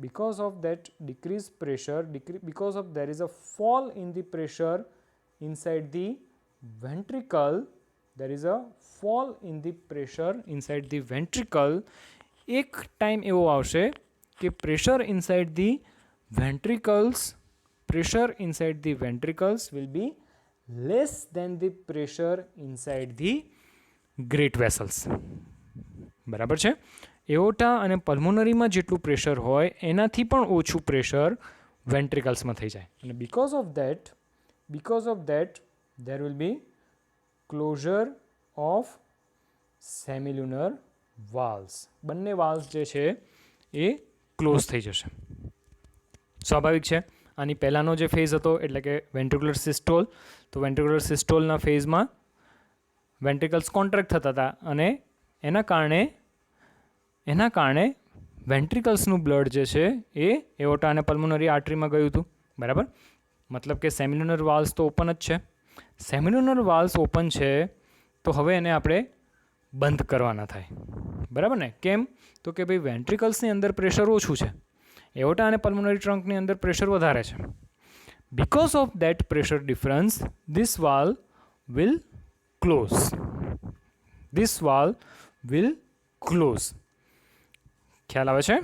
because of that decreased pressure, because of there is a fall in the pressure inside the ventricle, there is a fall in the pressure inside the ventricle. એક time એવો આવશે કે pressure inside the ventricles will be less than the pressure inside the great vessels. બરાબર છે? એઓટા અને પલ્મોનરીમાં જેટલું pressure હોય એનાથી પણ ઓછું પ્રેશર વેન્ટ્રિકલ્સમાં થઈ જાય. અને because of that there will be closure of semilunar valves. બંને વાલ્વ્સ જે છે એ ક્લોઝ થઈ જશે. સ્વાભાવિક છે. આની પહેલાંનો જે ફેઝ હતો એટલે કે વેન્ટ્રિક્યુલર સિસ્ટોલ, તો વેન્ટ્રિક્યુલર સિસ્ટોલના ફેઝમાં વેન્ટ્રિકલ્સ કોન્ટ્રાક્ટ થતા હતા અને એના કારણે વેન્ટ્રિકલ્સનું બ્લડ જે છે એ એઓટા અને પલ્મોનરી આર્ટરીમાં ગયું હતું. બરાબર. મતલબ કે સેમિલ્યુનર વાલ્વ્સ તો ઓપન જ છે. સેમિલ્યુનર વાલ્વ્સ ઓપન છે તો હવે એને આપણે બંધ કરવાના થાય. બરાબર ને? કેમ? તો કે ભાઈ વેન્ટ્રિકલ્સની અંદર પ્રેશર ઓછું છે, એઓટા અને પલ્મોનરી ટ્રંકની અંદર પ્રેશર વધારે છે. Because of that pressure difference, this valve will close. ખ્યાલ આવે છે?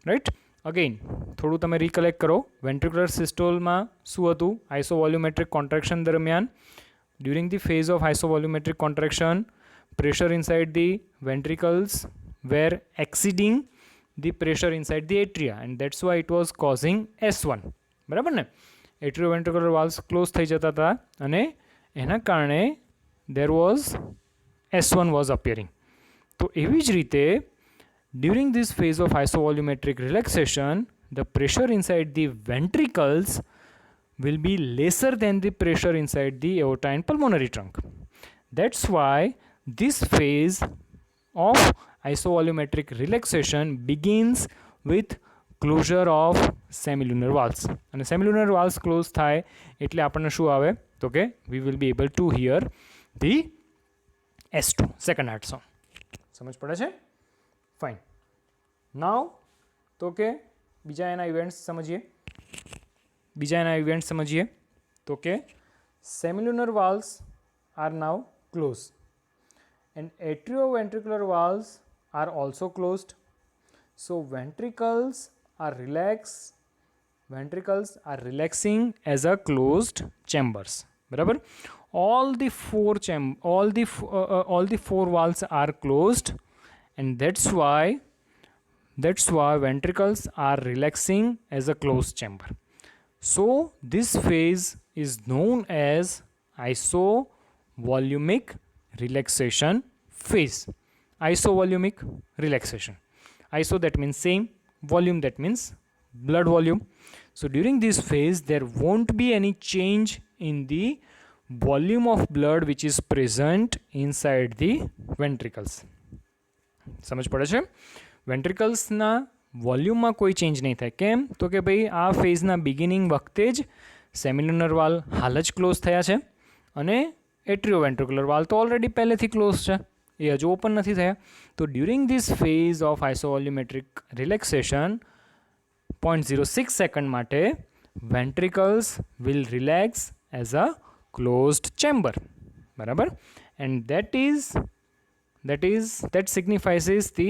રાઈટ. અગેઇન થોડું તમે રિકલેક્ટ કરો. વેન્ટ્રિક્યુલર સિસ્ટોલમાં શું હતું? આઇસોવોલ્યુમેટ્રિક કોન્ટ્રેક્શન દરમિયાન, during the phase of isovolumetric contraction, pressure inside the ventricles were exceeding the pressure inside the atria, and that's why it was causing S1. બરાબર ને, એટ્રિયોવેન્ટ્રિક્યુલર વાલ્વ્સ ક્લોઝ થઈ જતા હતા અને એના કારણે there was S1 was appearing. તો એવી જ રીતે during this phase of isovolumetric relaxation, the pressure inside the ventricles will be lesser than the pressure inside the aorta and pulmonary trunk. That's why this phase of isovolumetric relaxation begins with closure of semilunar valves. And semilunar valves close થાય એટલે આપણને શું આવે તો કે we will be able to hear the S2 second heart sound. સમજ પડે છે? ફાઇન. નાવ તો કે બીજા એના ઇવેન્ટ્સ સમજીએ તો કે semilunar valves are now closed and atrioventricular valves are also closed. So ventricles are relaxing as a closed chambers. બરાબર, all the four valves are closed, and that's why ventricles are relaxing as a closed chamber. So this phase is known as isovolumic relaxation phase. Isovolumic relaxation. Iso that means same, volume that means blood volume. So during this phase there won't be any change in the volume of blood which is present inside the ventricles. સમજ પડે છે? વેન્ટ્રિકલ્સના વોલ્યુમમાં કોઈ change નહીં થાય. કેમ તો કે ભાઈ આ ફેઝના બિગિનિંગ વખતે જ સેમિલ્યુનર વાલ હાલ જ ક્લોઝ થયા છે અને એટ્રિયોવેન્ટ્રિક્યુલર વાલ તો ઓલરેડી પહેલેથી ક્લોઝ છે, એ હજુ ઓપન નથી થયા. તો during this phase of isovolumetric relaxation 0.06 second માટે ventricles will relax as a closed chamber. બરાબર, and that signifies the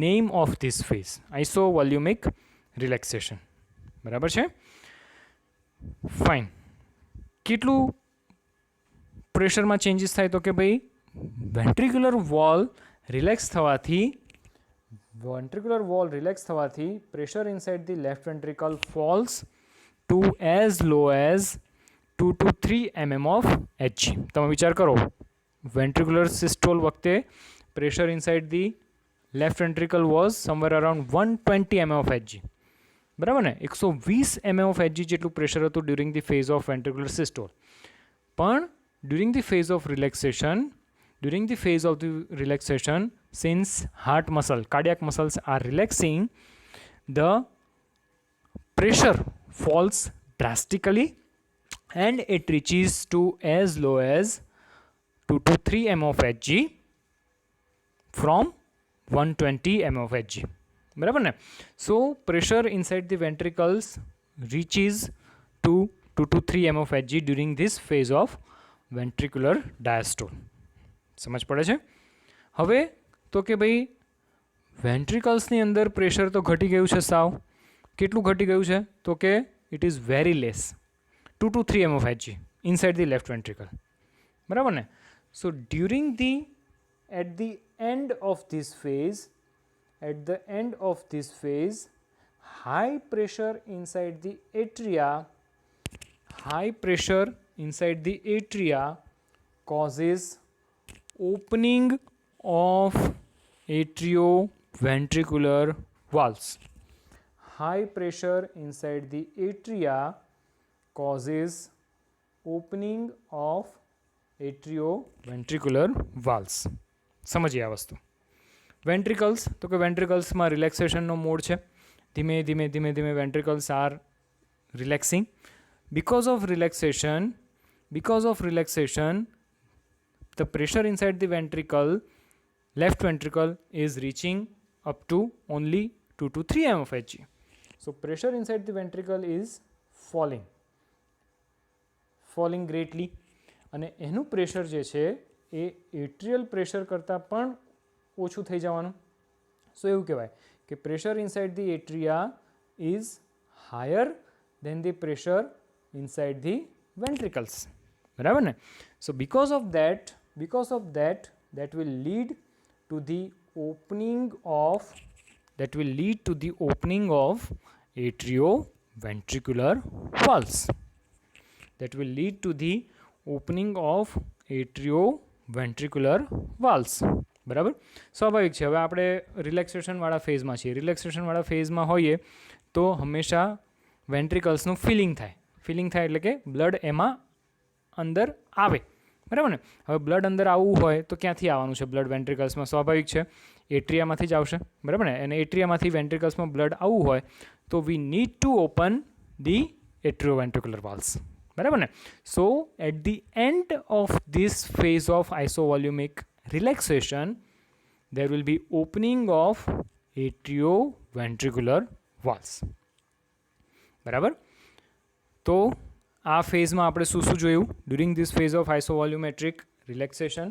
name of this phase, isovolumic relaxation. બરાબર છે? ફાઇન. કેટલું પ્રેશરમાં ચેન્જીસ થાય તો કે ભાઈ વેન્ટ્રિક્યુલર વોલ રિલેક્સ થવાથી pressure inside the left ventricle falls to as low as 2 to 3 mm of Hg. તમે વિચાર કરો, ventricular systole વખતે pressure inside the left ventricle was somewhere around 120 mm of Hg. બરાબર ને, 120 mm of Hg જેટલું pressure હતું during the phase of ventricular systole. પણ during the phase of relaxation, since heart muscle, cardiac muscles are relaxing, the pressure falls drastically and it reaches to as low as 2 to 3 mm of Hg from 120 mm of Hg. બરાબર ને? So pressure inside the ventricles reaches to 2 to 3 mm of Hg during this phase of ventricular diastole. સમજ પડે છે? હવે તો કે ભાઈ વેન્ટ્રિકલ્સની અંદર પ્રેશર તો ઘટી ગયું છે સાવ. કેટલું ઘટી ગયું છે તો કે it is very less, 2 to 3 mm of Hg inside the left ventricle. બરાબર ને? So at the end of this phase, high pressure inside the atria causes opening of atrioventricular valves. High pressure inside the atria causes opening of atrioventricular valves. સમજીએ આ વસ્તુ. વેન્ટ્રિકલ્સ તો કે વેન્ટ્રિકલ્સમાં રિલેક્સેશનનો mode છે. ધીમે ધીમે ventricles are relaxing. Because of relaxation, the pressure inside the left ventricle is reaching up to only 2 to 3 mm of Hg. So pressure inside the ventricle is falling greatly, અને એનું પ્રેશર જે છે એ એટ્રિયલ pressure કરતાં પણ ઓછું થઈ જવાનું. સો એવું કહેવાય કે pressure inside the atria is higher than the pressure inside the ventricles. બરાબર ને? સો because of that will lead to the opening of atrioventricular valves. That will lead to the opening of atrioventricular valves. બરાબર, સ્વાભાવિક છે. હવે આપણે રિલેક્સેશનવાળા ફેઝમાં છીએ. રિલેક્સેશનવાળા ફેઝમાં હોઈએ તો હંમેશા વેન્ટ્રિકલ્સનું ફિલિંગ થાય એટલે કે બ્લડ એમાં અંદર આવે. બરાબર ને. હવે બ્લડ અંદર આવવું હોય તો ક્યાંથી આવવાનું છે બ્લડ વેન્ટ્રિકલ્સમાં? સ્વાભાવિક છે એટ્રિયામાંથી જ આવશે. બરાબર ને. અને એટ્રિયામાંથી વેન્ટ્રિકલ્સમાં બ્લડ આવવું હોય તો we need to open the atrioventricular valves. બરાબર ને. So at the end of this phase of isovolumic relaxation there will be opening of atrioventricular valves. બરાબર. તો આ ફેઝમાં આપણે શું જોયું? During this phase of isovolumetric relaxation,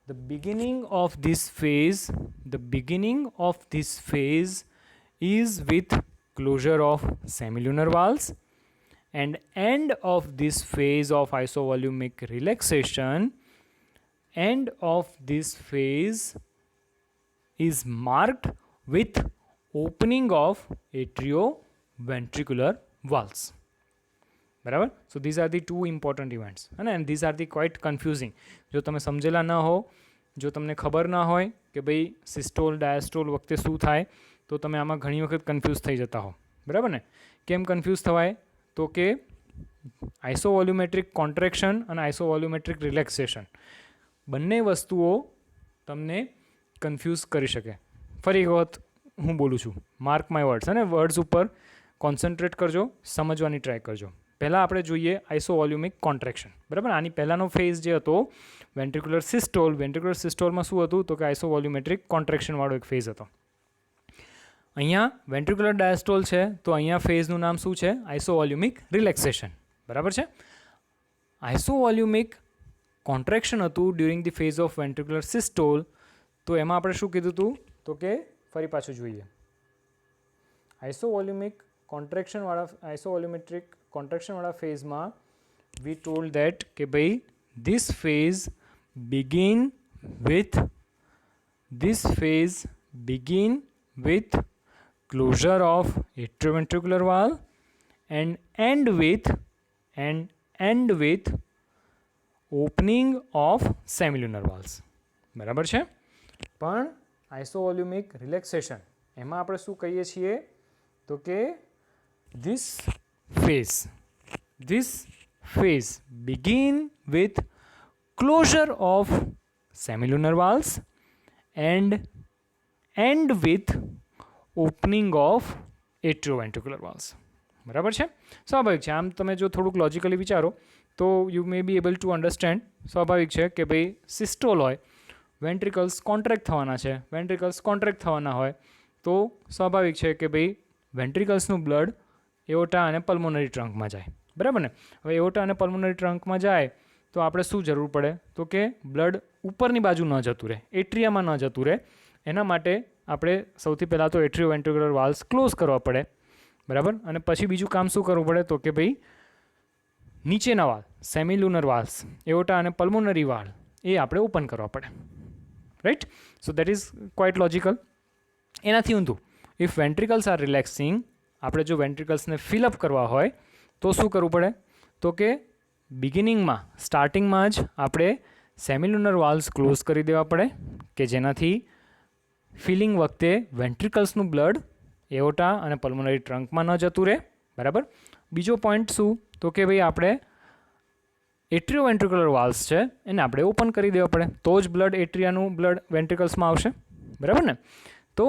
the beginning of this phase is with closure of semilunar valves, and end of this phase of isovolumic relaxation, end of this phase is marked with opening of atrioventricular valves. બરાબર. So these are the 2 important events. અને these are the quite confusing. જો તમે સમજેલા ન હો, જો તમને ખબર ના હોય કે ભાઈ સિસ્ટોલ ડાયાસ્ટોલ વખતે શું થાય, તો તમે આમાં ઘણી વખત કન્ફ્યુઝ થઈ જતા હો. બરાબર ને. કેમ કન્ફ્યુઝ થવાય? તો કે આઇસોવોલ્યુમેટ્રિક કોન્ટ્રેક્શન અને આઇસોવોલ્યુમેટ્રિક રિલેક્સેશન બંને વસ્તુઓ તમને કન્ફ્યુઝ કરી શકે. ફરી એક વખત હું બોલું છું, માર્ક માય વર્ડ્સ. અને વર્ડ્સ ઉપર કોન્સન્ટ્રેટ કરજો, સમજવાની ટ્રાય કરજો. પહેલાં આપણે જોઈએ આઇસોવોલ્યુમિક કોન્ટ્રેક્શન. બરાબર. આની પહેલાંનો ફેઝ જે હતો વેન્ટ્રિક્યુલર સિસ્ટોલ. વેન્ટ્રિક્યુલર સિસ્ટોલમાં શું હતું? તો કે આઇસોવોલ્યુમેટ્રિક કોન્ટ્રેક્શનવાળો એક ફેઝ હતો. અહીંયા વેન્ટ્રિક્યુલર ડાયાસ્ટોલ છે તો અહીંયા ફેઝનું નામ શું છે? આઇસોવોલ્યુમિક રિલેક્સેશન. બરાબર છે. આઇસોવોલ્યુમિક કોન્ટ્રેક્શન હતું during the phase of ventricular systole. તો એમાં આપણે શું કીધું હતું? તો કે ફરી પાછું જોઈએ. આઇસોવોલ્યુમેટ્રિક કોન્ટ્રેક્શનવાળા ફેઝમાં વી ટોલ્ડ ધેટ કે ભાઈ this phase begin with closure of atrioventricular valve and end with opening of semilunar valves. બરાબર છે. પણ આઇસોવોલ્યુમિક રિલેક્સેશન એમાં આપણે શું કહીએ છીએ? તો કે this phase begin with closure of semilunar valves and end with opening of atrioventricular valves. બરાબર છે. સ્વાભાવિક છે. આમ તમે જો થોડુંક લોજિકલી વિચારો તો you may be able to understand. સ્વાભાવિક છે કે ભાઈ સિસ્ટોલ હોય, વેન્ટ્રિકલ્સ કોન્ટ્રેક્ટ થવાના હોય તો સ્વાભાવિક છે કે ભાઈ વેન્ટ્રિકલ્સનું બ્લડ એઓટા અને પલ્મોનરી ટ્રંકમાં જાય. બરાબર ને. હવે એઓટા અને પલ્મોનરી ટ્રંકમાં જાય તો આપણે શું જરૂર પડે? તો કે બ્લડ ઉપરની બાજુ ન જતું રહે, એટ્રિયામાં ન જતું રહે. એના માટે આપણે સૌથી પહેલાં તો એટ્રિયોવેન્ટ્રિક્યુલર વાલ્વ્સ ક્લોઝ કરવા પડે. બરાબર. અને પછી બીજું કામ શું કરવું પડે? તો કે ભાઈ નીચેના વાલ્વ, સેમિલુનર વાલ્વ્સ, એઓટા અને પલ્મોનરી વાલ્વ એ આપણે ઓપન કરવા પડે. Right. So that is quite logical. એનાથી ઊંધું, ઇફ વેન્ટ્રિકલ્સ આર રિલેક્સિંગ, આપણે જો વેન્ટ્રિકલ્સને ફિલઅપ કરવા હોય તો શું કરવું પડે? તો કે સ્ટાર્ટિંગમાં જ આપણે સેમિલુનર વાલ્વ્સ ક્લોઝ કરી દેવા પડે કે જેનાથી ફિલિંગ વખતે વેન્ટ્રિકલ્સનું બ્લડ એઓટા અને પલ્મોનરી ટ્રંકમાં ન જતું રહે. બરાબર. બીજો પોઈન્ટ શું? તો કે ભાઈ આપણે એટ્રિયોવેન્ટ્રિક્યુલર વાલ્વ્સ છે એને આપણે ઓપન કરી દેવા પડે તો જ બ્લડ એટ્રિયાનું બ્લડ વેન્ટ્રિકલ્સમાં આવશે. બરાબર ને. તો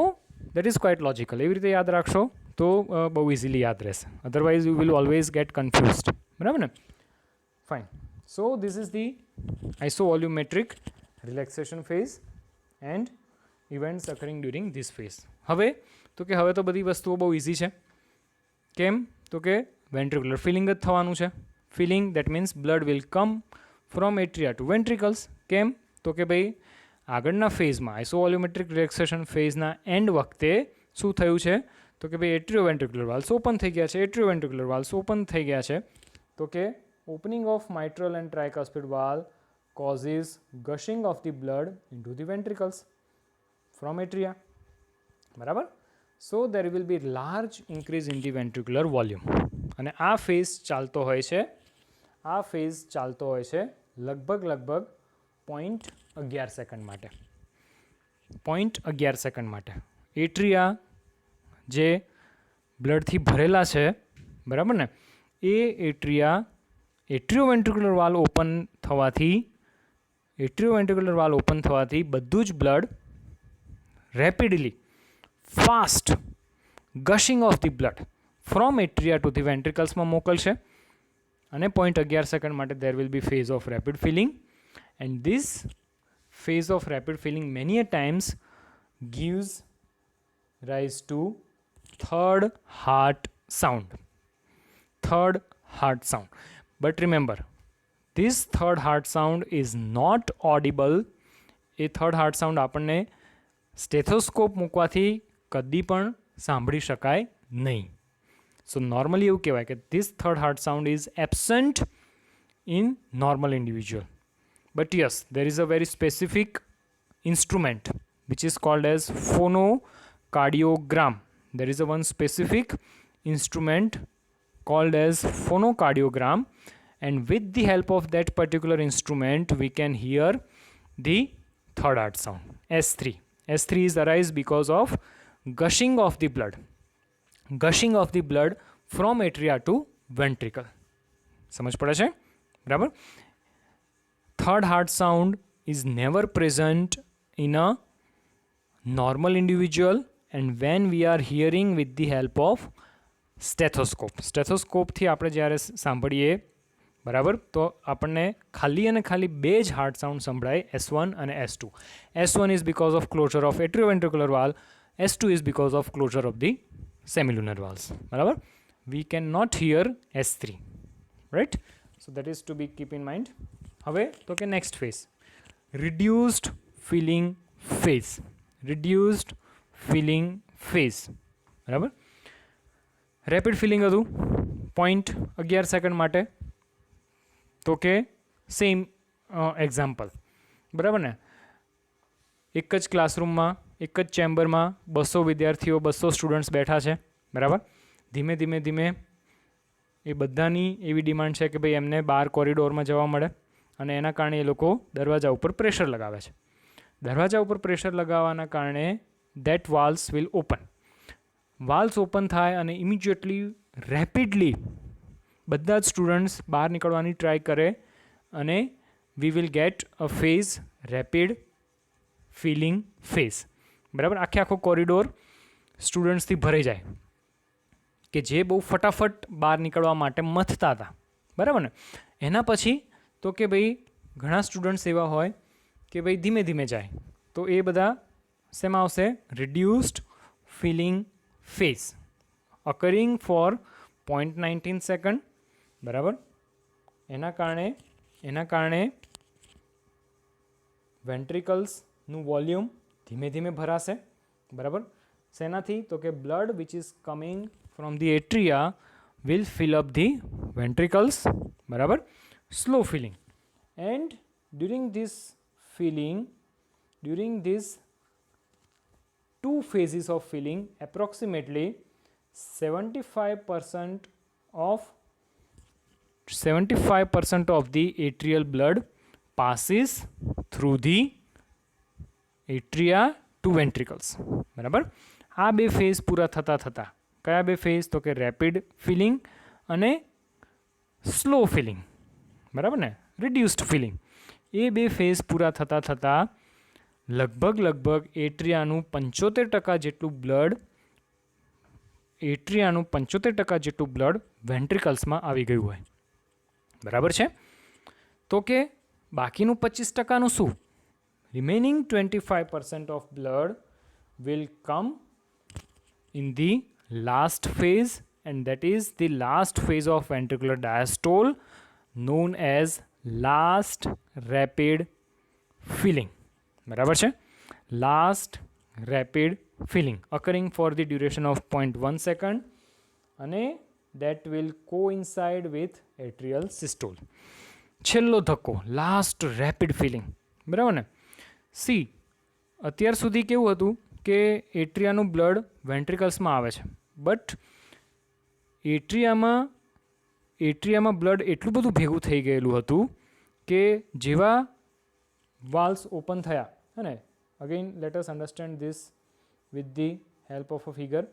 દેટ ઇઝ ક્વાઇટ લોજિકલ. એવી રીતે યાદ રાખશો તો બહુ ઇઝીલી યાદ રહેશે. Otherwise you will always get confused. બરાબર ને. Fine. So this is the isovolumetric relaxation phase and events occurring during this phase. હવે તો બધી વસ્તુઓ બહુ ઇઝી છે. કેમ? તો કે વેન્ટ્રિક્યુલર ફિલિંગ જ થવાનું છે. Filling that means blood will come from atria to ventricles. કેમ? તો કે ભાઈ આગળના ફેઝમાં આઇસોવોલ્યુમેટ્રિક રિલેક્સેશન ફેઝના એન્ડ વખતે શું થયું છે? તો કે ભાઈ એટ્રિયોવેન્ટ્રિક્યુલર વાલ્વ્સ ઓપન થઈ ગયા છે. તો કે opening of mitral and tricuspid valve causes gushing of the blood into the ventricles. from atria. બરાબર. So there will be large increase in the ventricular volume. અને આ ફેઝ ચાલતો હોય છે લગભગ 0.11 સેકન્ડ માટે. 0.11 સેકન્ડ માટે એટ્રિયા જે બ્લડથી ભરેલા છે, બરાબર ને, એ એટ્રિયોવેન્ટ્રિક્યુલર વાલ્વ ઓપન થવાથી બધું જ blood rapidly fast gushing of the blood from atria to the વેન્ટ્રિકલ્સમાં મોકલશે. અને 0.11 સેકન્ડ માટે there will be phase of rapid filling, and this phase of rapid filling many a times gives rise to third heart sound. But remember, this third heart sound is not audible. A third heart sound આપણને stethoscope મૂકવાથી કદી પણ સાંભળી શકાય નહીં. સો normally એવું કહેવાય કે this third heart sound is absent in normal individual. But yes, there is a very specific instrument which is called as phonocardiogram. There is a one specific instrument called as phonocardiogram, and with the help of that particular instrument we can hear the third heart sound, S3. S3 is arise because of gushing of the blood from atria to ventricle. સમજ પડે છે? બરાબર. Third heart sound is never present in a normal individual, and when we are hearing with the help of સ્ટેથોસ્કોપથી આપણે જ્યારે સાંભળીએ, બરાબર, તો આપણને ખાલી અને ખાલી બે જ હાર્ટ સાઉન્ડ સંભળાય, S1 અને S2. S1 is because of closure of atrioventricular valve, S2 is because of closure of the semilunar valves. બરાબર. We cannot hear S3, right? So that is to be keep in mind. હવે તો કે next phase, reduced filling phase. બરાબર. Rapid filling હતું 0.11 second માટે. તો કે same example, બરાબર ને, એક જ ક્લાસરૂમમાં, એક જ ચેમ્બરમાં 200 વિદ્યાર્થીઓ, 200 સ્ટુડન્ટ્સ બેઠા છે, બરાબર. ધીમે ધીમે એ બધાની એવી ડિમાન્ડ છે કે ભાઈ એમને બહાર કોરિડોરમાં જવા મળે, અને એના કારણે એ લોકો દરવાજા ઉપર પ્રેશર લગાવે છે. દરવાજા ઉપર પ્રેશર લગાવવાના કારણે દેટ વાલ્વ્સ વિલ ઓપન થાય, અને ઇમિડિયેટલી રેપિડલી બધા જ સ્ટુડન્ટ્સ બહાર નીકળવાની ટ્રાય કરે, અને we will get a phase, rapid filling phase. બરાબર. આખો કોરિડોર સ્ટુડન્ટ્સથી ભરાઈ જાય કે જે બહુ ફટાફટ બહાર નીકળવા માટે મથતા હતા, બરાબર ને. એના પછી તો કે ભાઈ ઘણા સ્ટુડન્ટ્સ એવા હોય કે ભાઈ ધીમે ધીમે જાય, તો એ બધા શેમાં આવશે? Reduced filling phase occurring for 0.19 second. બરાબર. એના કારણે વેન્ટ્રિકલ્સનું વોલ્યુમ ધીમે ધીમે ભરાશે. બરાબર. શેનાથી? તો કે blood which is coming from the atria will fill up the ventricles. બરાબર. Slow filling. And during this two phases of filling, approximately 75% of the atrial blood passes through the atria to ventricles. બરાબર. આ બે phase પૂરા થતા કયા બે phase? તો કે રેપિડ ફિલિંગ અને સ્લો ફિલિંગ. બરાબર ને, રિડ્યુસ્ડ ફિલિંગ. એ બે ફેઝ પૂરા થતા લગભગ એટ્રિયાનું 75% જેટલું બ્લડ વેન્ટ્રિકલ્સમાં આવી ગયું હોય. બરાબર છે. તો કે બાકીનું 25%નું શું? Remaining 25% of blood will come in the last phase, and that is the last phase of ventricular diastole, known as last rapid filling. બરાબર છે. Last rapid filling occurring for the duration of 0.1 second, અને that will coincide with atrial systole. છેલ્લો ધક્કો, last rapid feeling. બરાબર ને. C અત્યાર સુધી કેવું હતું કે એટ્રિયાનું બ્લડ વેન્ટ્રિકલ્સમાં આવે છે, બટ એટ્રિયામાં બ્લડ એટલું બધું ભેગું થઈ ગયેલું હતું કે જેવા વાલ્સ ઓપન થયા, હે ને, again let us understand this with the help of a figure,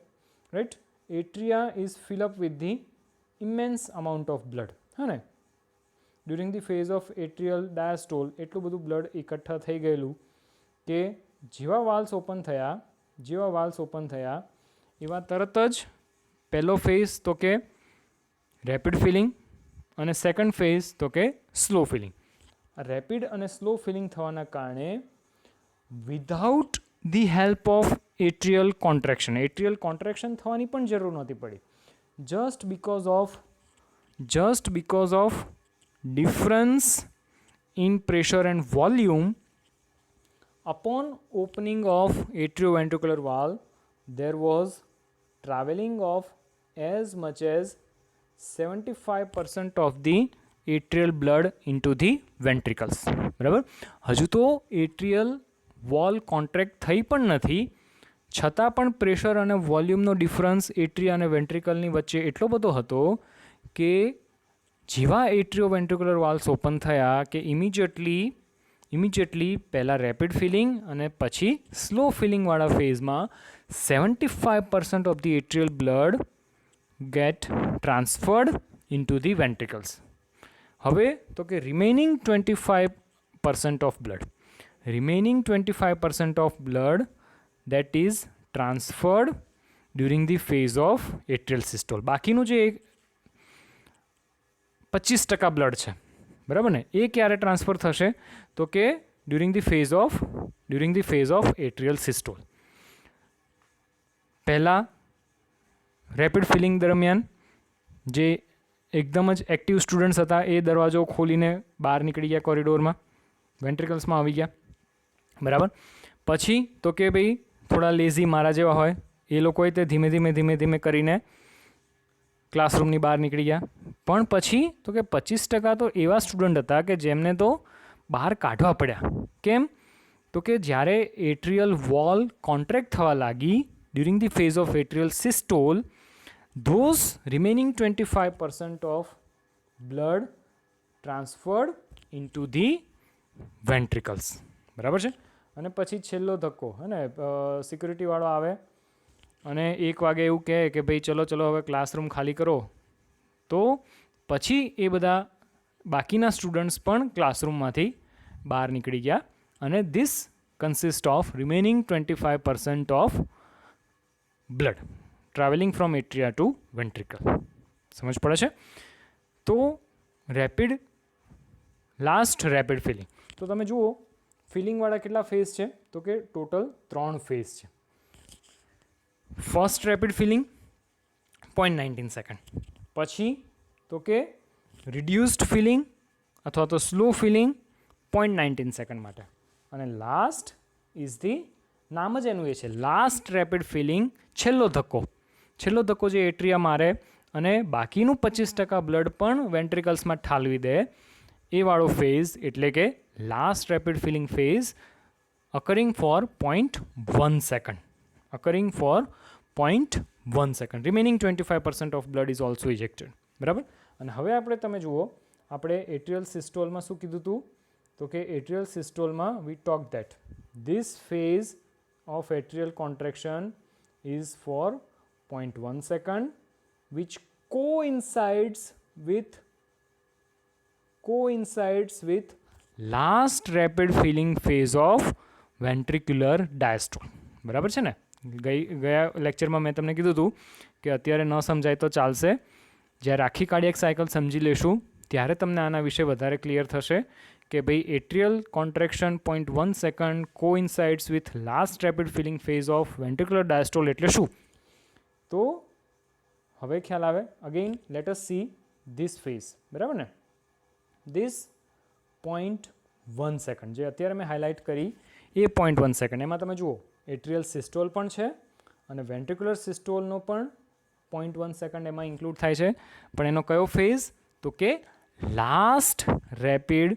right. Atria is fill up with the immense amount of blood, હે ને. During the phase of atrial diastole એટલું બધું બ્લડ એકઠા થઈ ગયેલું કે જેવા વાલ્સ ઓપન થયા એવા તરત જ પહેલો ફેઝ તો કે રેપિડ ફિલિંગ અને સેકન્ડ ફેઝ તો કે સ્લો ફિલિંગ. રેપિડ અને સ્લો ફિલિંગ થવાના કારણે without the help of atrial contraction થવાની પણ જરૂર નહોતી પડી. Just because of difference in pressure and volume upon opening of atrioventricular valve there was traveling of as much as 75% of the atrial blood into the ventricles. બરાબર. હજુ તો એટ્રિયલ wall contract થઈ પણ નથી, છતાં પણ પ્રેશર અને વોલ્યુમનો ડિફરન્સ એટ્રિયા અને વેન્ટ્રિકલની વચ્ચે એટલો બધો હતો કે જેવા એટ્રિયોવેન્ટ્રિક્યુલર વાલ્સ ઓપન થયા કે ઇમિડિયેટલી પહેલાં રેપિડ ફિલિંગ અને પછી સ્લો ફિલિંગવાળા ફેઝમાં 75% of the atrial blood get transferred into the ventricles. હવે તો કે remaining 25% of blood that is transferred during the phase of atrial systole. બાકીનું જે 25% બ્લડ છે, બરાબર ને, એ ક્યારે ટ્રાન્સફર થશે તો કે during the phase of atrial systole. પહેલાં રેપિડ ફિલિંગ દરમિયાન જે એકદમ જ એક્ટિવ સ્ટુડન્ટ્સ હતા એ દરવાજો ખોલીને બહાર નીકળી ગયા, કોરિડોરમાં વેન્ટ્રિકલ્સમાં આવી ગયા, બરાબર. પછી તો કે ભાઈ થોડા લેઝી મારા જેવા હોય એ લોકોએ તે ધીમે ધીમે કરીને ક્લાસરૂમની બહાર નીકળી ગયા. પણ પછી તો કે 25% તો એવા સ્ટુડન્ટ હતા કે જેમને તો બહાર કાઢવા પડ્યા. કેમ તો કે જ્યારે એટ્રિયલ વોલ કોન્ટ્રેક્ટ થવા લાગી during the phase of atrial systole, those remaining 25% of blood transferred into the ventricles. બરાબર છે. અને પછી છેલ્લો ધક્કો, હે ને, સિક્યુરિટીવાળો આવે અને 1 વાગે એવું કહે કે ભાઈ ચલો હવે ક્લાસરૂમ ખાલી કરો. તો પછી એ બધા બાકીના સ્ટુડન્ટ્સ પણ ક્લાસરૂમમાંથી બહાર નીકળી ગયા અને this consist of remaining 25% of blood travelling from atria to ventricle. સમજ પડે છે? તો લાસ્ટ રેપિડ ફિલિંગ. તો તમે જુઓ ફિલિંગવાળા કેટલા ફેઝ છે તો કે ટોટલ 3 ફેઝ છે. ફર્સ્ટ રેપિડ ફિલિંગ 0.19 સેકન્ડ, પછી તો કે રિડ્યુસ્ડ ફિલિંગ અથવા તો સ્લો ફિલિંગ 0.19 સેકન્ડ માટે, અને લાસ્ટ ઇઝ ધી, નામ જ એનું એ છે, લાસ્ટ રેપિડ ફિલિંગ, છેલ્લો ધક્કો જે એટ્રિયા મારે અને બાકીનું 25% બ્લડ પણ વેન્ટ્રિકલ્સમાં ઠાલવી દે એ વાળો ફેઝ, એટલે કે last rapid filling phase occurring for 0.1 second. Remaining 25% of blood is also ejected. બરાબર. અને હવે તમે જુઓ આપણે એટ્રિયલ સિસ્ટોલમાં શું કીધું હતું તો કે એટ્રિયલ સિસ્ટોલમાં we talked that this phase of atrial contraction is for 0.1 second which coincides with last rapid filling phase of ventricular diastole. બરાબર છે ને? ગયા લેક્ચરમાં મેં તમને કીધું હતું કે અત્યારે ન સમજાય તો ચાલશે, જ્યારે આખી કાર્ડિયક સાયકલ સમજી લેશું ત્યારે તમને આના વિશે વધારે ક્લિયર થશે કે ભાઈ atrial contraction 0.1 second coincides with last rapid filling phase of ventricular diastole એટલે શું. તો હવે ખ્યાલ આવે. Again let us see this phase. બરાબર ને? ધીસ 0.1 સેકન્ડ જે અત્યારે મેં હાઇલાઇટ કરી એ 0.1 સેકન્ડ, એમાં તમે જુઓ એટ્રિયલ સિસ્ટોલ પણ છે અને વેન્ટ્રિક્યુલર સિસ્ટોલનો પણ 0.1 સેકન્ડ એમાં ઇન્ક્લુડ થાય છે. પણ એનો કયો ફેઝ તો કે લાસ્ટ રેપિડ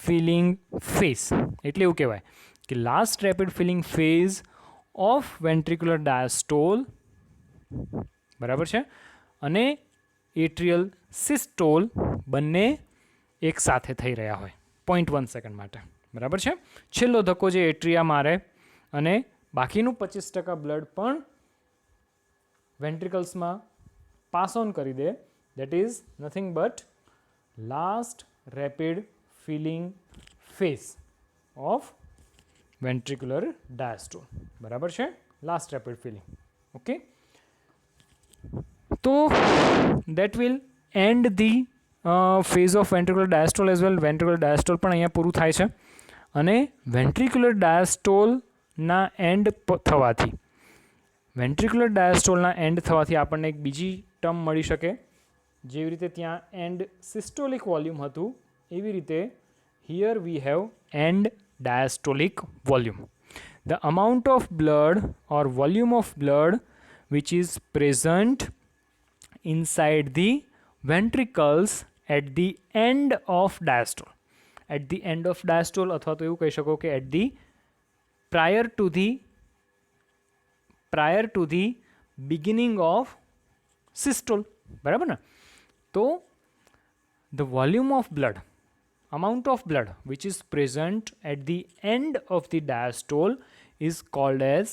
ફિલિંગ ફેઝ. એટલે એવું કહેવાય કે last rapid filling phase of ventricular diastole, બરાબર છે, અને એટ્રિયલ સિસ્ટોલ બંને એક સાથે થઈ રહ્યા હોય 0.1 સેકન્ડ માટે, બરાબર છે. છેલ્લો ધક્કો જે એટ્રિયા મારે અને બાકીનું 25% બ્લડ પણ વેન્ટ્રિકલ્સમાં પાસ ઓન કરી દે, that is nothing but last rapid filling phase of ventricular diastole, બરાબર છે, લાસ્ટ રેપિડ ફિલિંગ. ઓકે, તો that will end the phase of ventricular diastole as well. Ventricular diastole પણ અહીંયા પૂરું થાય છે અને વેન્ટ્રિક્યુલર ડાયસ્ટોલના એન્ડ થવાથી આપણને એક બીજી ટર્મ મળી શકે. જેવી રીતે ત્યાં એન્ડ સિસ્ટોલિક વોલ્યુમ હતું, એવી રીતે here we have and diastolic volume. The amount of blood or volume of blood which is present inside the ventricles at the end of diastole. At the end of diastole અથવા તો એવું કહી શકો કે at the prior to the beginning of systole, બરાબર ને? તો the volume of blood, amount of blood which is present at the end of the diastole is called as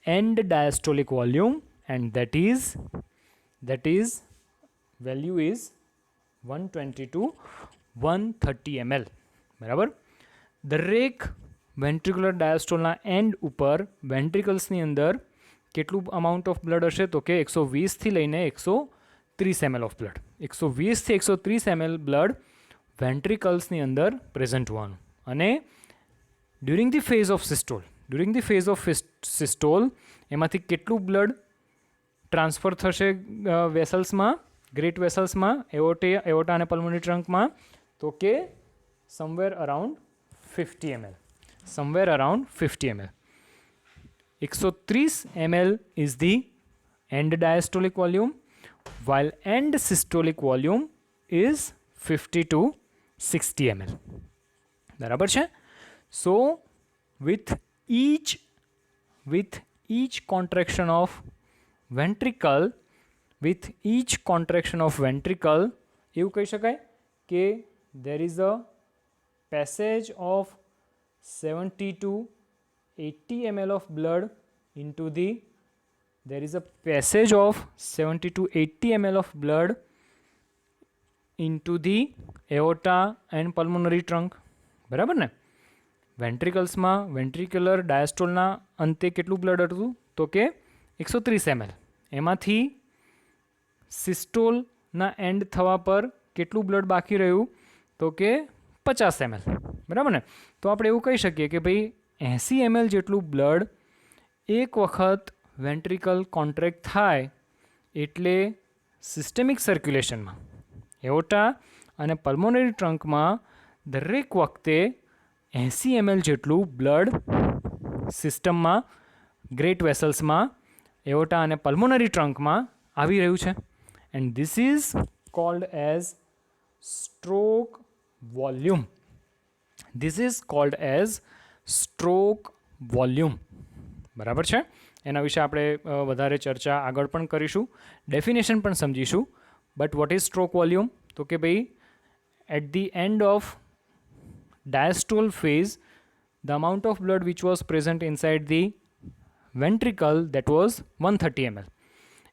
end diastolic volume, and that is value is 120 to 130 ml, બરાબર. દરેક ventricular ડાયસ્ટોલના and ઉપર વેન્ટ્રિકલ્સની અંદર કેટલું amount of blood હશે? તો કે 120 થી લઈને 130 ml ઓફ બ્લડ. 120 થી 130 ml બ્લડ વેન્ટ્રિકલ્સની અંદર પ્રેઝન્ટ હોવાનું. અને during the phase of systole એમાંથી કેટલું બ્લડ ટ્રાન્સફર થશે વેસલ્સમાં, ગ્રેટ વેસલ્સમાં, એઓર્ટા અને પલ્મોનરી ટ્રંકમાં? તો કે somewhere around 50 ml. 130 ml is the end diastolic volume, while end systolic volume is 50 to 60 ml, બરાબર છે. So with each contraction of ventricle, એવું કહી શકાય કે there is a passage of 70 to 80 ml of blood into the aorta and pulmonary trunk, બરાબર ને? વેન્ટ્રિકલ્સમાં ventricular ડાયસ્ટોલના અંતે કેટલું બ્લડ હતું? તો કે 130 ml. એમાંથી સિસ્ટોલના એન્ડ થવા પર કેટલું બ્લડ બાકી રહ્યું? તો કે 50 ml, બરાબર ને? તો આપણે એવું કહી શકીએ કે ભાઈ 80 ml જેટલું બ્લડ એક વખત વેન્ટ્રિકલ કોન્ટ્રેક્ટ થાય એટલે સિસ્ટેમિક સર્ક્યુલેશનમાં એઓર્ટા અને પલ્મોનરી ટ્રંકમાં દરેક વખતે 80 ml જેટલું બ્લડ સિસ્ટમમાં, ગ્રેટ વેસલ્સમાં, એઓર્ટા અને પલ્મોનરી ટ્રંકમાં આવી રહ્યું છે. And this is called as stroke volume. બરાબર છે? એના વિશે આપણે વધારે ચર્ચા આગળ પણ કરીશું, ડેફિનેશન પણ સમજીશું. But what is stroke volume? તો કે ભાઈ at the end of diastole phase, the amount of blood which was present inside the ventricle, that was 130 ml.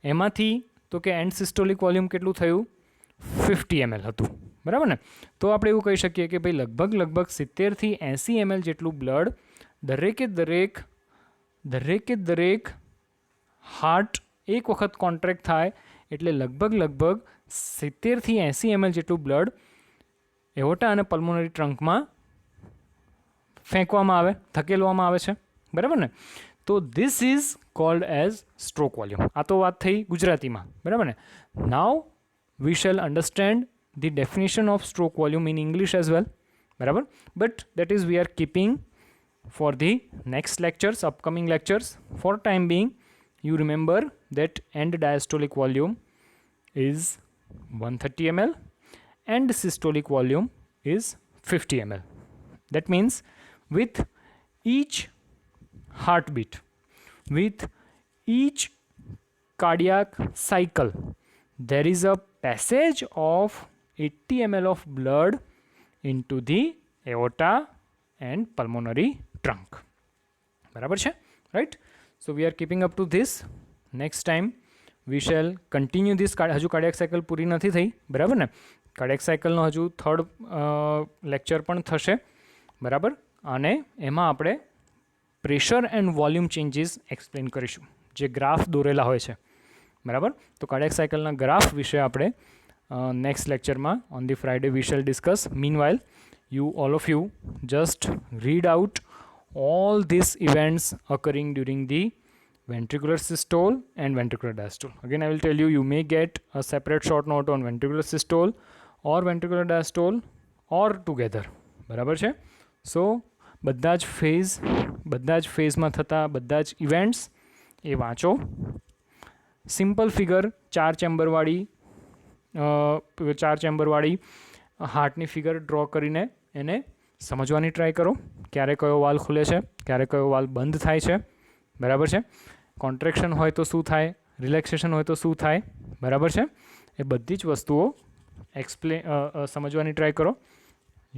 એમાંથી તો કે એન્ડ સિસ્ટોલિક વોલ્યુમ કેટલું થયું? 50 ml હતું, બરાબર ને? તો આપણે એવું કહી શકીએ કે ભાઈ લગભગ 70 થી 80 ml જેટલું બ્લડ દરેકે હાર્ટ એક વખત કોન્ટ્રેક્ટ થાય એટલે લગભગ 70 થી 80 ml જેટલું બ્લડ એઓર્ટા અને પલ્મોનરી ટ્રંકમાં ફેંકવામાં આવે, ધકેલવામાં આવે છે, બરાબર ને? તો this is called as stroke volume. આ તો વાત થઈ ગુજરાતીમાં, બરાબર ને? Now we shall understand the definition of stroke volume in English as well, બરાબર? But that is we are keeping for the next lectures, upcoming lectures. For time being, you remember that end diastolic volume is 130 ml and systolic volume is 50 ml. That means with each heartbeat, with each cardiac cycle, there is a passage of 80 ml of blood into the aorta and pulmonary trunk. બરાબર છે, right? So we are keeping up to this. Next time we shall continue this. હજુ cardiac cycle પૂરી નથી થઈ, બરાબર ને? Cardiac સાયકલનો હજુ third lecture પણ થશે, બરાબર? અને એમાં આપણે pressure and volume changes explain કરીશું, જે ગ્રાફ દોરેલા હોય છે, બરાબર? તો કાર્ડિયાક સાયકલના ગ્રાફ વિશે આપણે નેક્સ્ટ લેક્ચરમાં on the Friday we shall discuss. Meanwhile you all of you just read out all these events occurring during the ventricular systole and ventricular diastole. Again, I will tell you, you may get a separate short note on ventricular systole or ventricular diastole or together. બરાબર છે? સો બધા જ ફેઝમાં થતા બધા જ events એ વાંચો. Simple figure 4 ચેમ્બરવાળી હાર્ટની figure draw કરીને એને સમજવાની ટ્રાય કરો. ક્યારે કયો વાલ ખુલે છે, ક્યારે કયો વાલ બંધ થાય છે, બરાબર છે? કોન્ટ્રેક્શન હોય તો શું થાય, રિલેક્સેશન હોય તો શું થાય, બરાબર છે? એ બધી જ વસ્તુઓ સમજવાની ટ્રાય કરો.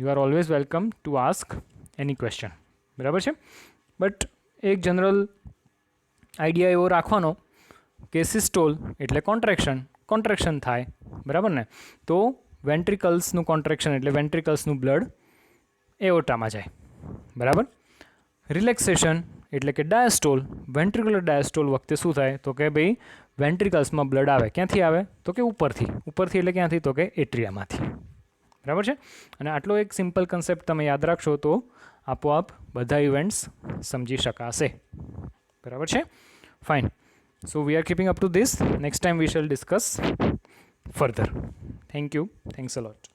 You are always welcome to ask any question, બરાબર છે? બટ એક જનરલ આઈડિયા એવો રાખવાનો કે સિસ્ટોલ એટલે કોન્ટ્રેક્શન થાય, બરાબર ને? તો વેન્ટ્રિકલ્સનું કોન્ટ્રેક્શન એટલે વેન્ટ્રિકલ્સનું બ્લડ એઓર્ટામાં જાય, બરાબર? રિલેક્સેશન એટલે કે ડાયાસ્ટોલ, વેન્ટ્રિક્યુલર ડાયાસ્ટોલ વખતે શું થાય તો કે ભાઈ વેન્ટ્રિકલ્સમાં બ્લડ આવે. ક્યાંથી આવે તો કે ઉપરથી એટલે ક્યાંથી તો કે એટ્રિયામાંથી, બરાબર છે? અને આટલો એક સિમ્પલ કન્સેપ્ટ તમે યાદ રાખશો તો આપોઆપ બધા ઇવેન્ટ્સ સમજી શકાશે, બરાબર છે? Fine. So we are keeping up to this. Next time we shall discuss further. Thank you. Thanks a lot.